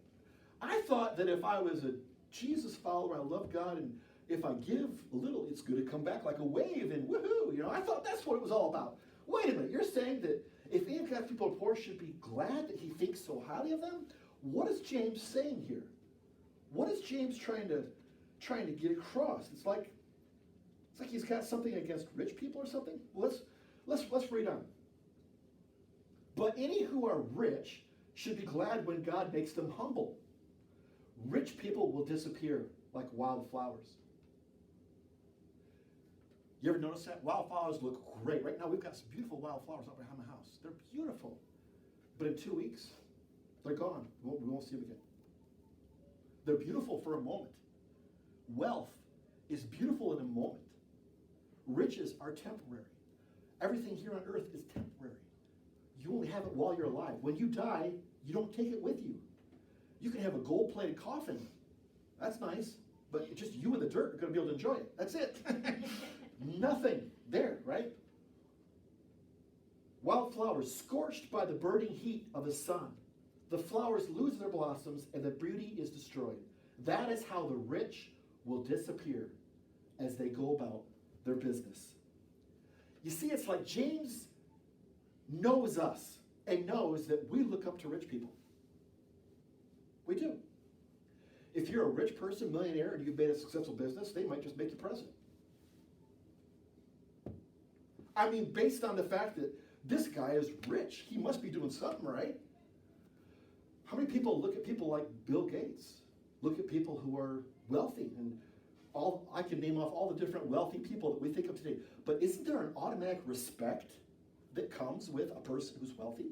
I thought that if I was a Jesus follower, I love God, and if I give a little, it's going to come back like a wave and woohoo. You know, I thought that's what it was all about. Wait a minute. You're saying that if any of God's people are poor should be glad that he thinks so highly of them? What is James saying here? What is James trying to get across? It's like he's got something against rich people or something. Let's read on. But any who are rich should be glad when God makes them humble. Rich people will disappear like wildflowers. You ever notice that? Wildflowers look great. Right now we've got some beautiful wildflowers out behind my house. They're beautiful. But in 2 weeks, they're gone. We won't see them again. They're beautiful for a moment. Wealth is beautiful in a moment. Riches are temporary. Everything here on earth is temporary. You only have it while you're alive. When you die, you don't take it with you. You can have a gold-plated coffin. That's nice, but just you and the dirt are going to be able to enjoy it. That's it. Nothing there, right? Wildflowers scorched by the burning heat of the sun. The flowers lose their blossoms and the beauty is destroyed. That is how the rich will disappear as they go about their business. You see, it's like James knows us and knows that we look up to rich people. We do. If you're a rich person, millionaire, and you've made a successful business, they might just make you president. I mean, based on the fact that this guy is rich, he must be doing something right. How many people look at people like Bill Gates? Look at people who are wealthy, and I can name off all the different wealthy people that we think of today. But isn't there an automatic respect that comes with a person who's wealthy?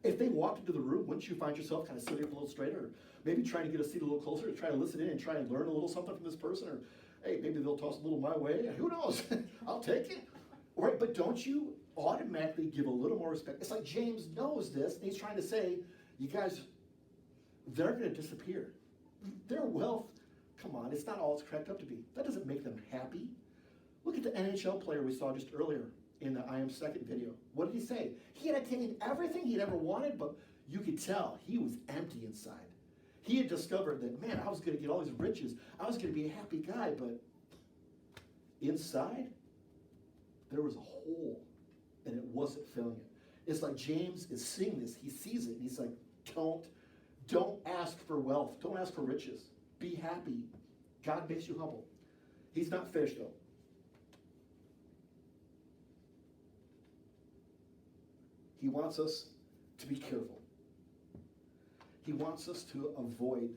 If they walked into the room, wouldn't you find yourself kind of sitting up a little straighter, or maybe trying to get a seat a little closer to try to listen in and try and learn a little something from this person? Or, hey, maybe they'll toss a little my way. Who knows? I'll take it. Right? But don't you automatically give a little more respect? It's like James knows this, and he's trying to say, you guys, they're going to disappear. Their wealth, come on, it's not all it's cracked up to be. That doesn't make them happy. Look at the NHL player we saw just earlier in the I Am Second video. What did he say? He had attained everything he'd ever wanted, but you could tell he was empty inside. He had discovered that, man, I was going to get all these riches. I was going to be a happy guy, but inside, there was a hole, and it wasn't filling it. It's like James is seeing this. He sees it, and he's like, don't ask for wealth. Don't ask for riches. Be happy. God makes you humble. He's not finished, though. He wants us to be careful. He wants us to avoid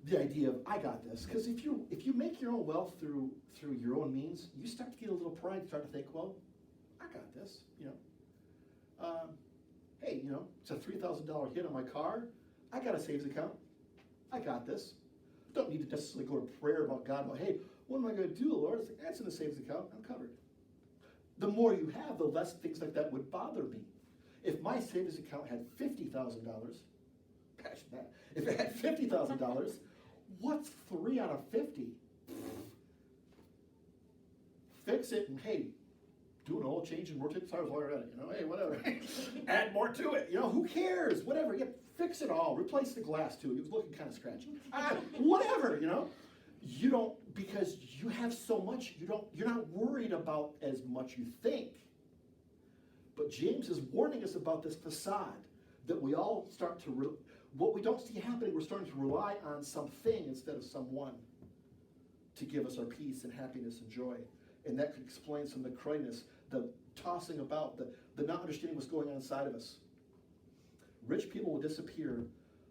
the idea of, I got this. Because if you make your own wealth through your own means, you start to get a little pride, start to think, well, I got this, hey, it's a $3,000 hit on my car. I got a savings account. I got this. Don't need to necessarily go to prayer about God, about, hey, what am I going to do, Lord? It's like, that's in the savings account. I'm covered. The more you have, the less things like that would bother me. If my savings account had $50,000, if it had $50,000, what's 3 out of 50? Fix it and, hey, do an oil change and rotate the tires while you're at it. Hey, whatever. Add more to it. Who cares? Whatever. Yeah, fix it all. Replace the glass too. It was looking kind of scratchy. Whatever. You don't, because you have so much. You're not worried about as much you think. But James is warning us about this facade that we all start to. What we don't see happening, we're starting to rely on something instead of someone to give us our peace and happiness and joy. And that could explain some of the crudiness, the tossing about, the not understanding what's going on inside of us. Rich people will disappear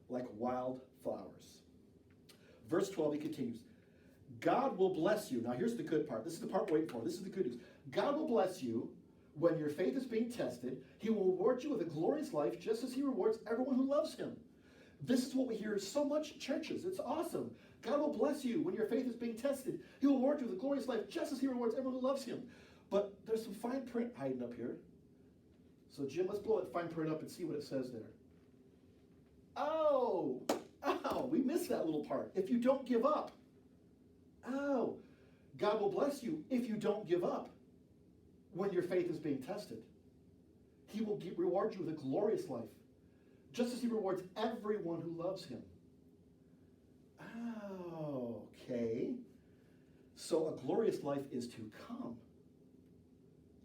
like wildflowers. Verse 12, he continues. God will bless you. Now here's the good part. This is the part we're waiting for. This is the good news. God will bless you when your faith is being tested. He will reward you with a glorious life just as he rewards everyone who loves him. This is what we hear so much in churches. It's awesome. God will bless you when your faith is being tested. He will reward you with a glorious life, just as he rewards everyone who loves him. But there's some fine print hiding up here. So Jim, let's blow that fine print up and see what it says there. Oh, we missed that little part. If you don't give up. Oh, God will bless you if you don't give up when your faith is being tested. He will reward you with a glorious life, just as he rewards everyone who loves him. Oh, okay. So a glorious life is to come.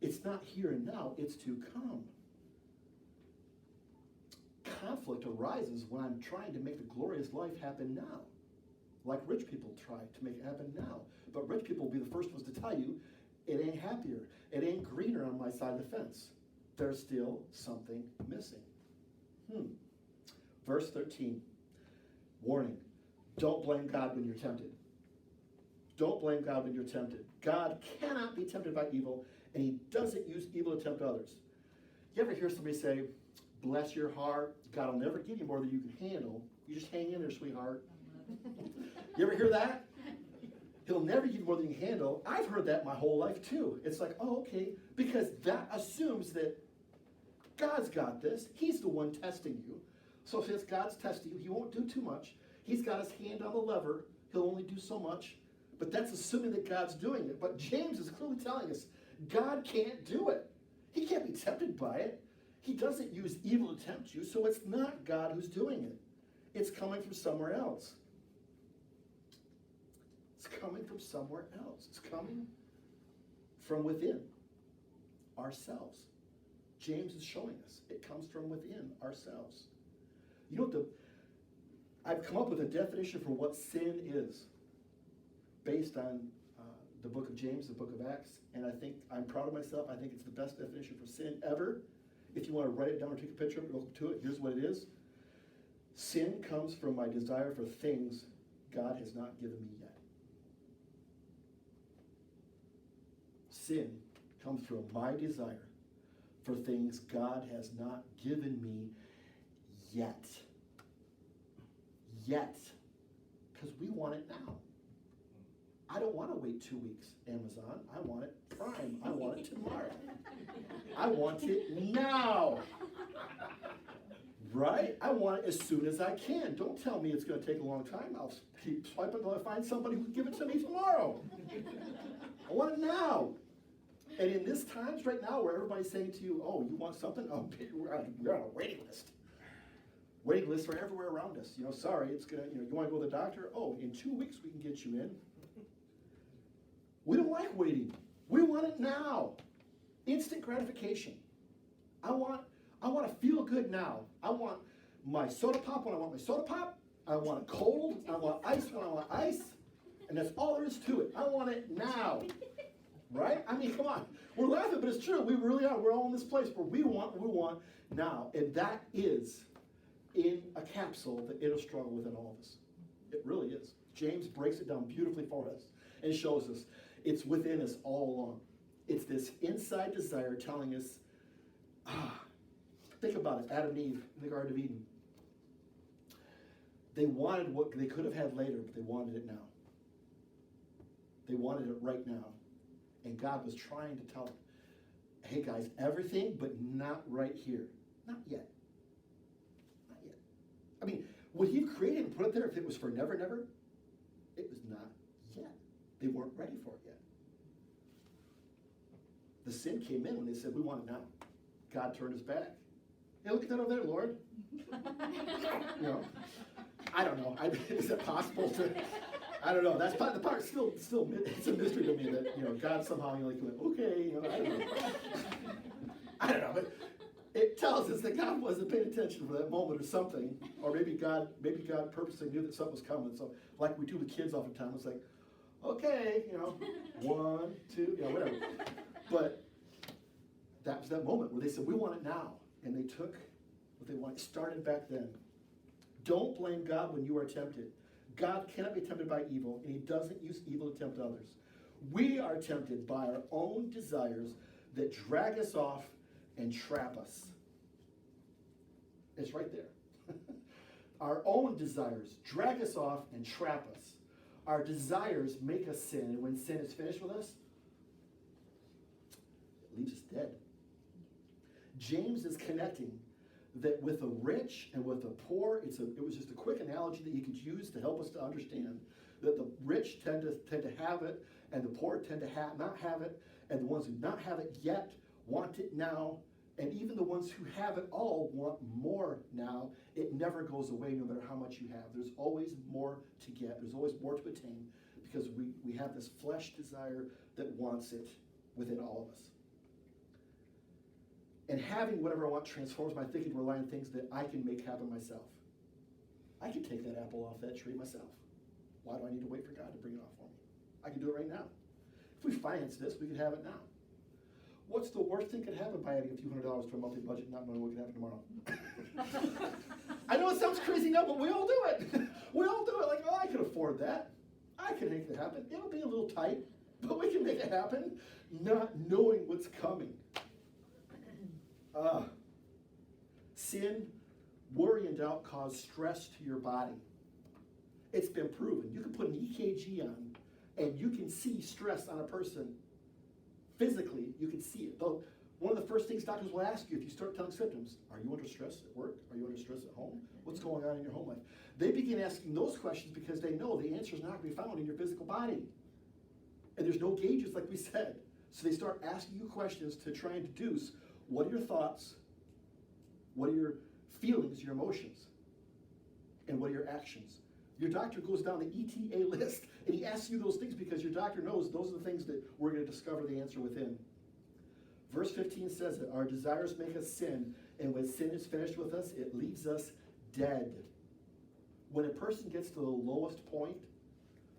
It's not here and now, it's to come. Conflict arises when I'm trying to make the glorious life happen now. Like rich people try to make it happen now. But rich people will be the first ones to tell you, it ain't happier. It ain't greener on my side of the fence. There's still something missing. Verse 13. Warning. Don't blame God when you're tempted. Don't blame God when you're tempted. God cannot be tempted by evil, and he doesn't use evil to tempt others. You ever hear somebody say, bless your heart, God will never give you more than you can handle. You just hang in there, sweetheart. You ever hear that? He'll never give you more than you can handle. I've heard that my whole life too. It's like, oh, okay, because that assumes that God's got this. He's the one testing you. So since God's testing you, he won't do too much. He's got his hand on the lever. He'll only do so much. But that's assuming that God's doing it. But James is clearly telling us God can't do it. He can't be tempted by it. He doesn't use evil to tempt you, so it's not God who's doing it. It's coming from somewhere else. It's coming from somewhere else. It's coming from within ourselves. James is showing us it comes from within ourselves. You know what I've come up with a definition for what sin is based on the book of James, the book of Acts, and I think I'm proud of myself. I think it's the best definition for sin ever. If you want to write it down or take a picture of it, look to it, here's what it is. Sin comes from my desire for things God has not given me yet. Sin comes from my desire for things God has not given me yet. Yet. Because we want it now. I don't want to wait 2 weeks, Amazon. I want it Prime. I want it tomorrow. I want it now. Right? I want it as soon as I can. Don't tell me it's going to take a long time. I'll keep swiping until I find somebody who can give it to me tomorrow. I want it now. And in this times right now where everybody's saying to you, oh, you want something? Oh, you're on a waiting list. Waiting lists are everywhere around us. Sorry, it's going to, you want to go to the doctor? Oh, in 2 weeks we can get you in. We don't like waiting. We want it now. Instant gratification. I want to feel good now. I want my soda pop when I want my soda pop. I want it cold. I want ice when I want ice. And that's all there is to it. I want it now. Right? I mean, come on. We're laughing, but it's true. We really are. We're all in this place where we want what we want now. And that is in a capsule the inner struggle within all of us. It really is. James breaks it down beautifully for us and shows us it's within us all along. It's this inside desire telling us, think about it, Adam and Eve in the Garden of Eden. They wanted what they could have had later, but they wanted it now. They wanted it right now. And God was trying to tell them, hey guys, everything, but not right here. Not yet. Not yet. I mean, would he have created and put it there if it was for never, never? It was not yet. They weren't ready for it yet. The sin came in when they said, we want it now. God turned his back. Hey, look at that over there, Lord. I don't know. Is it possible to... I don't know. That's part. The part still. It's a mystery to me that God somehow went, okay. I don't know. I don't know. But it tells us that God wasn't paying attention for that moment or something, or maybe God purposely knew that something was coming. So, like we do with kids oftentimes, it's like, okay, 1, 2, whatever. But that was that moment where they said, we want it now, and they took what they wanted. It started back then. Don't blame God when you are tempted. God cannot be tempted by evil, and he doesn't use evil to tempt others. We are tempted by our own desires that drag us off and trap us. It's right there. Our own desires drag us off and trap us. our desires make us sin, and when sin is finished with us, it leaves us dead. James is connecting that with the rich and with the poor. It was just a quick analogy that he could use to help us to understand that the rich tend to have it, and the poor tend to not have it, and the ones who not have it yet want it now, and even the ones who have it all want more now. It never goes away no matter how much you have. There's always more to get. There's always more to attain, because we have this flesh desire that wants it within all of us. And having whatever I want transforms my thinking to rely on things that I can make happen myself. I can take that apple off that tree myself. Why do I need to wait for God to bring it off for me? I can do it right now. If we finance this, we could have it now. What's the worst thing that could happen by adding a few $100s to a monthly budget, not knowing what could happen tomorrow? I know it sounds crazy now, but we all do it. We all do it. Like, oh, I could afford that. I can make it happen. It'll be a little tight, but we can make it happen, not knowing what's coming. Sin, worry, and doubt cause stress to your body. It's been proven. You can put an EKG on, and you can see stress on a person. Physically, you can see it. Though one of the first things doctors will ask you if you start telling symptoms, are you under stress at work? Are you under stress at home? What's going on in your home life? They begin asking those questions because they know the answer is not going to be found in your physical body. And there's no gauges, like we said. So they start asking you questions to try and deduce, what are your thoughts? What are your feelings, your emotions? And what are your actions? Your doctor goes down the ETA list, and he asks you those things because your doctor knows those are the things that we're going to discover the answer within. Verse 15 says that our desires make us sin, and when sin is finished with us, it leaves us dead. When a person gets to the lowest point,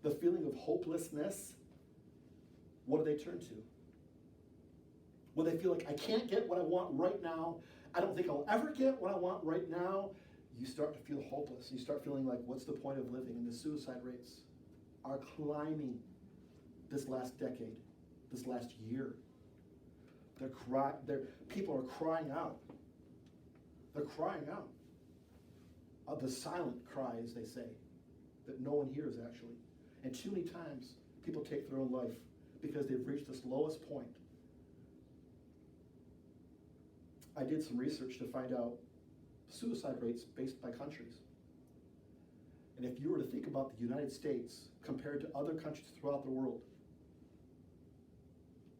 the feeling of hopelessness, what do they turn to? When they feel like, I can't get what I want right now, I don't think I'll ever get what I want right now, you start to feel hopeless. You start feeling like, what's the point of living? And the suicide rates are climbing this last decade, this last year. People are crying out. They're crying out. The silent cry, as they say, that no one hears actually. And too many times, people take their own life because they've reached this lowest point. I did some research to find out suicide rates based by countries. And if you were to think about the United States compared to other countries throughout the world,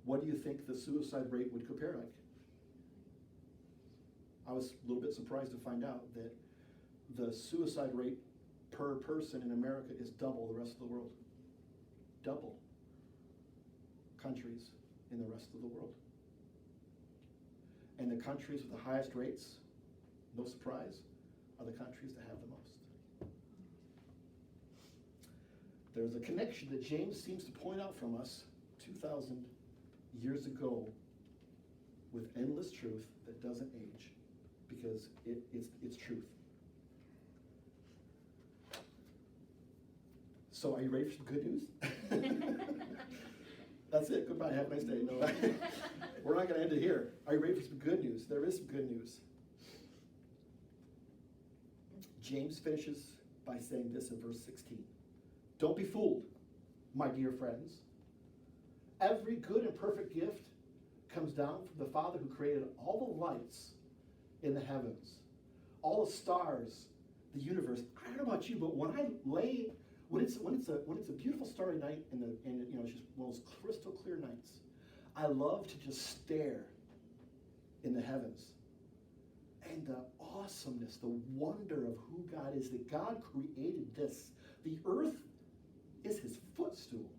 what do you think the suicide rate would compare like? I was a little bit surprised to find out that the suicide rate per person in America is double the rest of the world. Double countries in the rest of the world. And the countries with the highest rates, no surprise, are the countries that have the most. There's a connection that James seems to point out from us 2,000 years ago with endless truth that doesn't age, because it's truth. So are you ready for some good news? That's it. Goodbye. Have a nice day. No, we're not going to end it here. Are you ready for some good news? There is some good news. James finishes by saying this in verse 16. Don't be fooled, my dear friends. Every good and perfect gift comes down from the Father who created all the lights in the heavens, all the stars, the universe. I don't know about you, but when it's a beautiful starry night and it's just one of those crystal clear nights, I love to just stare in the heavens. And the awesomeness, the wonder of who God is, that God created this. The earth is his footstool.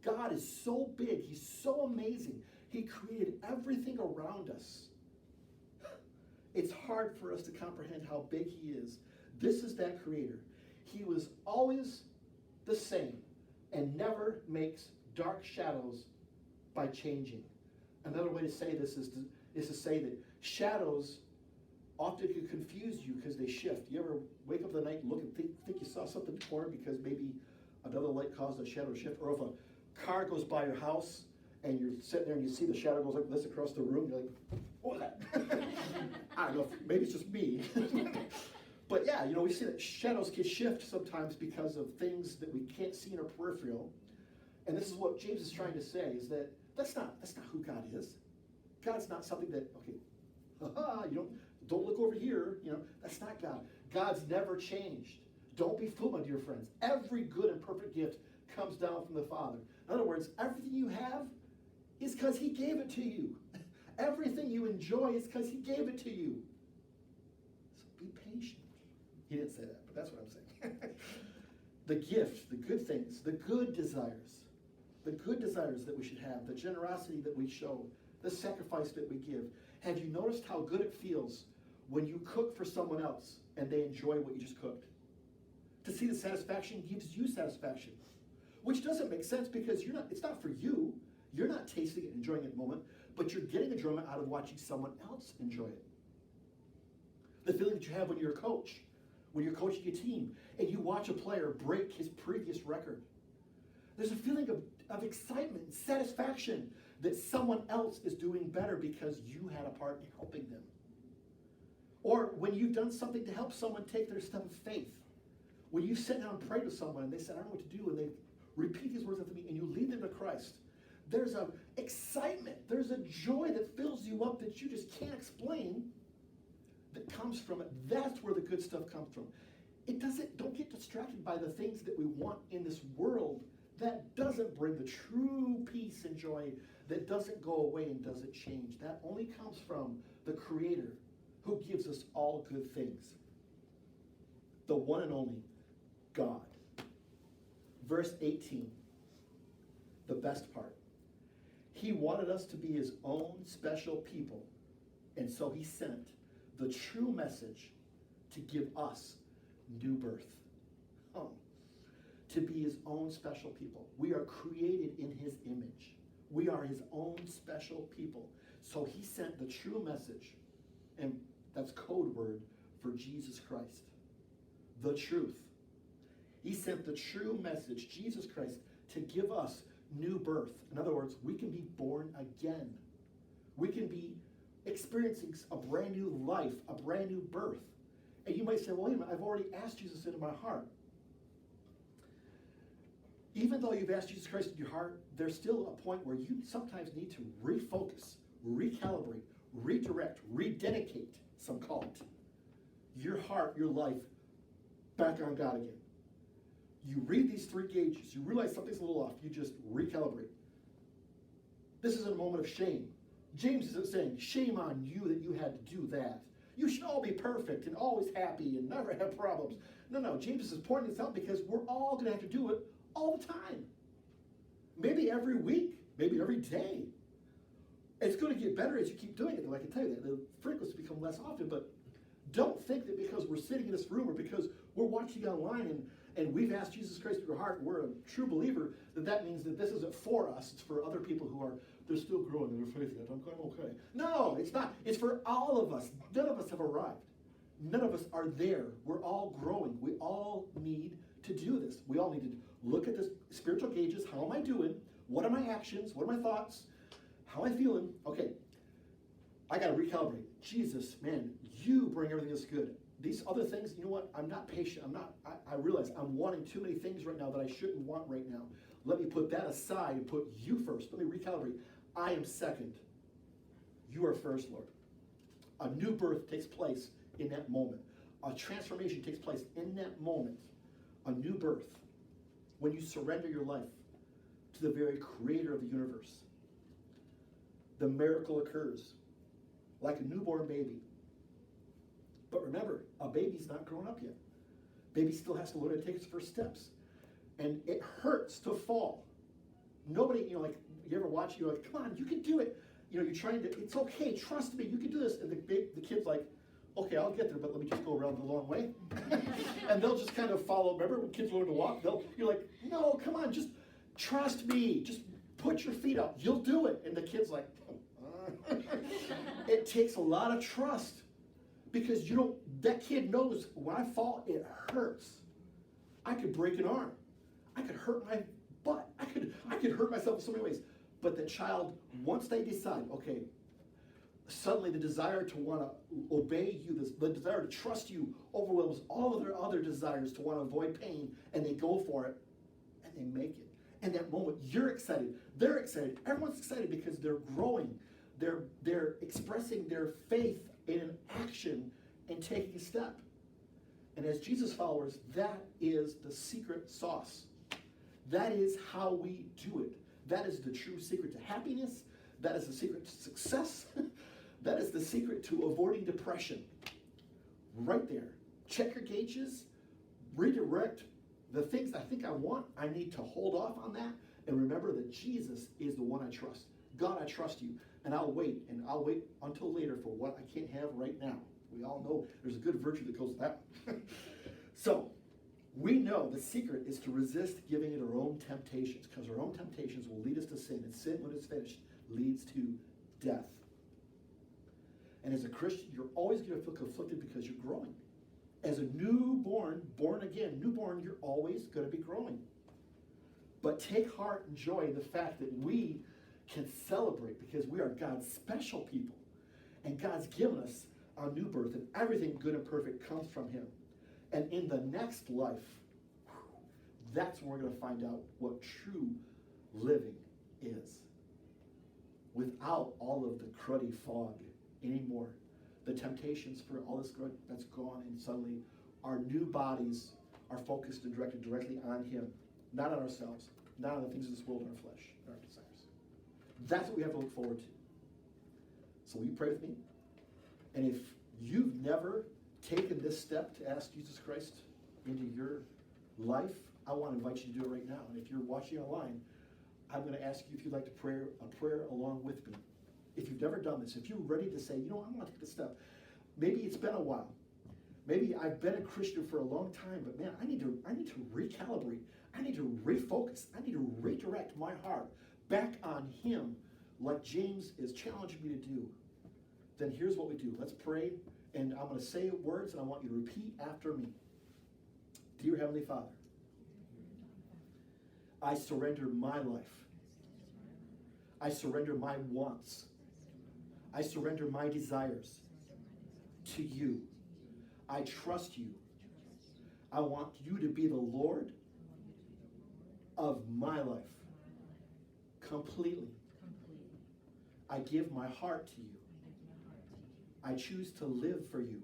God is so big, he's so amazing. He created everything around us. It's hard for us to comprehend how big he is. This is that creator. He was always the same and never makes dark shadows by changing. Another way to say this is to say that shadows often can confuse you because they shift. You ever wake up in the night and look and think you saw something before because maybe another light caused a shadow to shift? Or if a car goes by your house and you're sitting there and you see the shadow goes like this across the room, you're like, what was that? I don't know, maybe it's just me. But yeah, we see that shadows can shift sometimes because of things that we can't see in our peripheral. And this is what James is trying to say, is that that's not who God is. God's not something that, okay, don't look over here, that's not God. God's never changed. Don't be fooled, my dear friends. Every good and perfect gift comes down from the Father. In other words, everything you have is because he gave it to you. Everything you enjoy is because he gave it to you. So be patient. He didn't say that, but that's what I'm saying. The gift, the good things, the good desires that we should have, the generosity that we show, the sacrifice that we give. Have you noticed how good it feels when you cook for someone else and they enjoy what you just cooked? To see the satisfaction gives you satisfaction, which doesn't make sense because it's not for you. You're not tasting it and enjoying it in the moment, but you're getting enjoyment out of watching someone else enjoy it. The feeling that you have when you're a coach, when you're coaching a team, and you watch a player break his previous record. There's a feeling of excitement, satisfaction that someone else is doing better because you had a part in helping them. Or when you've done something to help someone take their step of faith. When you sit down and pray to someone and they say, I don't know what to do, and they repeat these words after me, and you lead them to Christ, there's an excitement, there's a joy that fills you up that you just can't explain that comes from it. That's where the good stuff comes from. Don't get distracted by the things that we want in this world. That doesn't bring the true peace and joy, that doesn't go away and doesn't change. That only comes from the Creator who gives us all good things. The one and only God. Verse 18, the best part. He wanted us to be his own special people, and so he sent the true message to give us new birth. To be his own special people. We are created in his image. We are his own special people. So he sent the true message, and that's code word for Jesus Christ. The truth. He sent the true message, Jesus Christ, to give us new birth. In other words, we can be born again. We can be experiencing a brand new life, a brand new birth. And you might say, well, wait a minute, I've already asked Jesus into my heart. Even though you've asked Jesus Christ into your heart, there's still a point where you sometimes need to refocus, recalibrate, redirect, rededicate, some call it, your heart, your life, back on God again. You read these 3 gauges, you realize something's a little off, you just recalibrate. This isn't a moment of shame. James isn't saying, shame on you that you had to do that. You should all be perfect and always happy and never have problems. No, James is pointing this out because we're all going to have to do it all the time. Maybe every week, maybe every day. It's going to get better as you keep doing it, though I can tell you that. The frequency become less often, but don't think that because we're sitting in this room or because we're watching online and we've asked Jesus Christ into our heart, and we're a true believer, that means that this isn't for us, it's for other people who they're still growing in their faith yet. I'm okay. No, it's not. It's for all of us. None of us have arrived. None of us are there. We're all growing. We all need to do this. We all need to look at the spiritual gauges. How am I doing? What are my actions? What are my thoughts? How am I feeling? Okay, I got to recalibrate. Jesus, man, you bring everything that's good. These other things, you know what? I'm not patient. I realize I'm wanting too many things right now that I shouldn't want right now. Let me put that aside and put you first. Let me recalibrate. I am second. You are first, Lord. A new birth takes place in that moment. A transformation takes place in that moment. A new birth. When you surrender your life to the very creator of the universe. The miracle occurs like a newborn baby. But remember, a baby's not grown up yet. Baby still has to learn to take its first steps. And it hurts to fall. Nobody, like, you ever watch, you're like, come on, you can do it. You're trying to, it's okay, trust me, you can do this. And the kid's like, okay, I'll get there, but let me just go around the long way. And they'll just kind of follow. Remember when kids learn to walk? You're like, no, come on, just trust me. Just put your feet up. You'll do it. And the kid's like, It takes a lot of trust because that kid knows when I fall, it hurts. I could break an arm. I could hurt my butt. I could hurt myself in so many ways. But the child, once they decide, okay, suddenly the desire to want to obey you, the desire to trust you overwhelms all of their other desires to want to avoid pain, and they go for it, and they make it. And that moment, you're excited, they're excited, everyone's excited because they're growing. They're expressing their faith in an action and taking a step. And as Jesus followers, that is the secret sauce. That is how we do it. That is the true secret to happiness. That is the secret to success. That is the secret to avoiding depression. Right there. Check your gauges, redirect the things I think I want. I need to hold off on that and remember that Jesus is the one I trust. God, I trust you, and I'll wait until later for what I can't have right now. We all know there's a good virtue that goes with that. So, we know the secret is to resist giving it our own temptations, because our own temptations will lead us to sin, and sin, when it's finished, leads to death. And as a Christian, you're always going to feel conflicted because you're growing. As a newborn, born again, newborn, you're always going to be growing. But take heart and joy in the fact that we can celebrate because we are God's special people. And God's given us a new birth, and everything good and perfect comes from him. And in the next life, that's when we're going to find out what true living is. Without all of the cruddy fog anymore. The temptations for all this good, that's gone, and suddenly our new bodies are focused and directed directly on him, not on ourselves, not on the things of this world and our flesh, and our desires. That's what we have to look forward to. So will you pray with me? And if you've never taken this step to ask Jesus Christ into your life, I want to invite you to do it right now. And if you're watching online, I'm going to ask you if you'd like to pray a prayer along with me. If you've never done this, if you're ready to say, you know, I want to take this step. Maybe it's been a while. Maybe I've been a Christian for a long time, but man, I need to recalibrate. I need to refocus. I need to redirect my heart back on him like James is challenging me to do. Then here's what we do. Let's pray, and I'm going to say words, and I want you to repeat after me. Dear Heavenly Father, I surrender my life. I surrender my wants. I surrender my desires to you. I trust you. I want you to be the Lord of my life completely. I give my heart to you. I choose to live for you.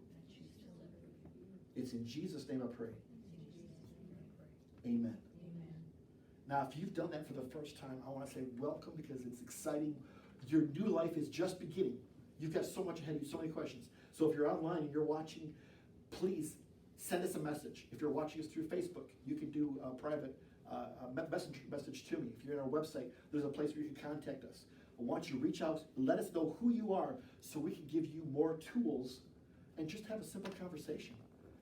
It's in Jesus' name I pray. Amen. Now, if you've done that for the first time, I want to say welcome, because it's exciting. Your new life is just beginning. You've got so much ahead of you, so many questions. So if you're online and you're watching, please send us a message. If you're watching us through Facebook, you can do a private message to me. If you're on our website, there's a place where you can contact us. I want you to reach out, let us know who you are, so we can give you more tools and just have a simple conversation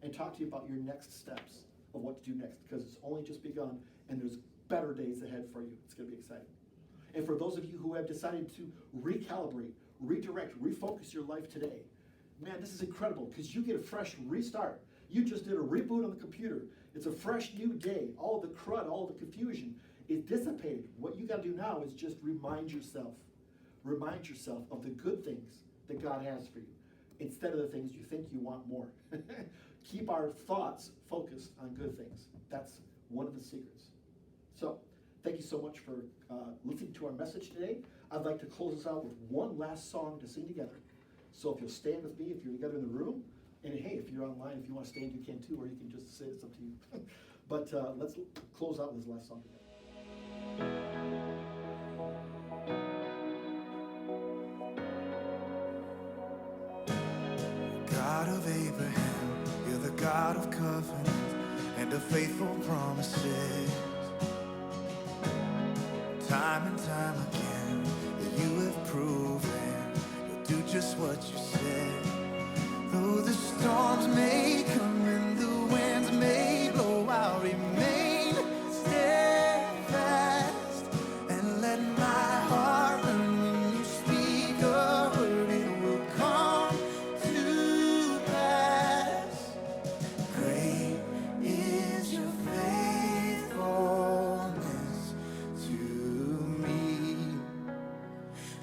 and talk to you about your next steps of what to do next, because it's only just begun and there's better days ahead for you. It's going to be exciting. And for those of you who have decided to recalibrate, redirect, refocus your life today, man, this is incredible, because you get a fresh restart. You just did a reboot on the computer. It's a fresh new day. All the crud, all the confusion is dissipated. What you got to do now is just remind yourself of the good things that God has for you, instead of the things you think you want more. Keep our thoughts focused on good things. That's one of the secrets. So, thank you so much for listening to our message today. I'd like to close us out with one last song to sing together. So if you'll stand with me, if you're together in the room, and hey, if you're online, if you want to stand, you can too, or you can just sit, it's up to you. But let's close out with this last song together. God of Abraham, you're the God of covenant and of faithful promises. Time and time again, that you have proven you'll do just what you said. Though the storms may come and the winds may blow, I'll remain steadfast and let my heart learn when you speak a word, it will come to pass. Great is your faithfulness to me.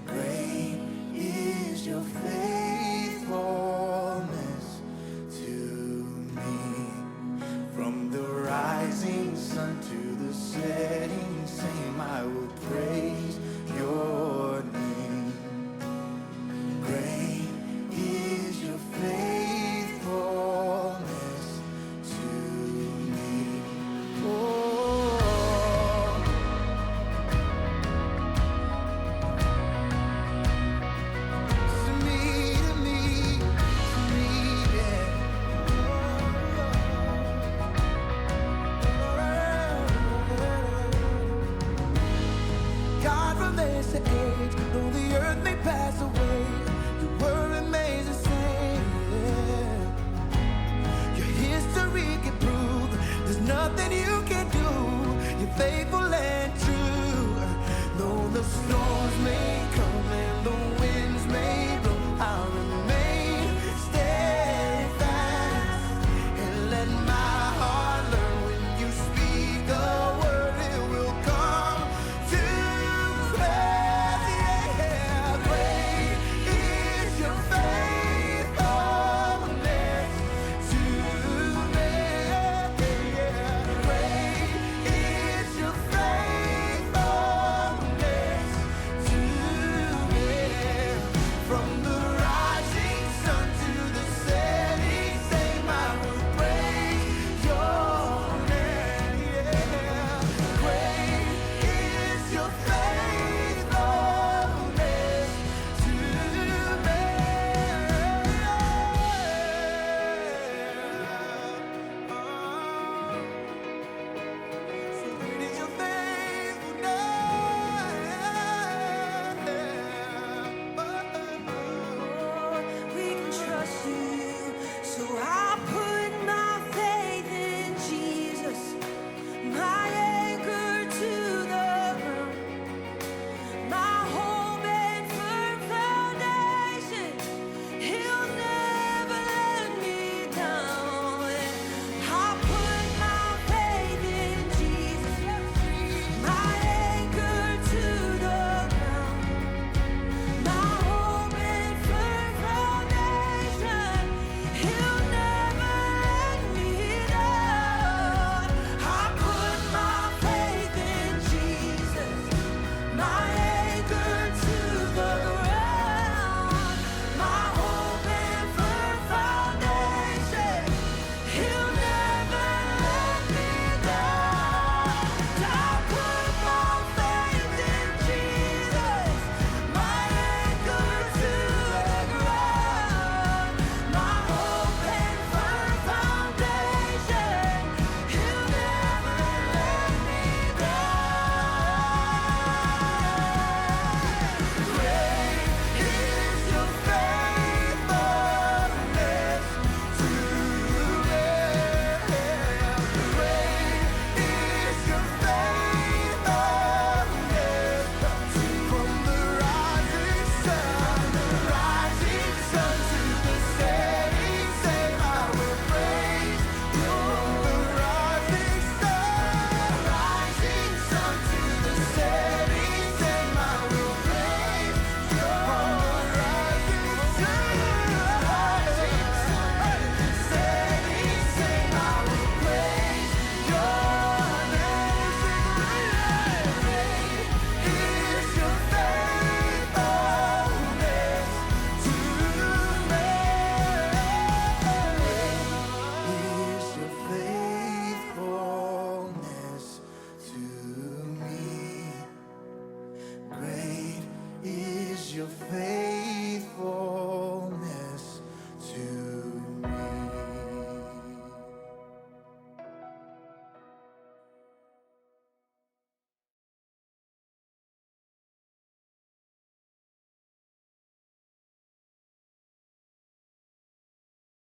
Great is your faithfulness. to age, though the earth may pass away, your word remains the same. Your history can prove there's nothing you can do. You're faithful and true. Though the storms may come and the winds may blow, I'll remain steadfast and let my heart learn when you speak a word, it will come to pass. Yeah, great is your faithfulness to me. Great is your faithfulness to me. From the rising sun to the setting same, I will praise your name. Yeah. Great is your faithfulness to me. So great is your faithfulness. We can trust you, so I put my faith in Jesus, my anchor to the ground, my home and firm foundation. He'll never let me down. I put my faith in Jesus, my anchor to the ground, my home and firm foundation. He'll never let me down. I put my faith in Jesus, my anchor to the ground, my hope and firm foundation. He'll never let me down. I put my faith in Jesus, my anchor to the ground, my hope and firm foundation. He'll never let me down. Great is your faithfulness to me. Great is your faithfulness from the rising sun to the setting same. I will praise you. From the rising sun to the setting same. I will praise you. From the rising sun to the setting same. I will praise your name. Great is your faithfulness to me. Is your faithfulness to me. Great is your faithfulness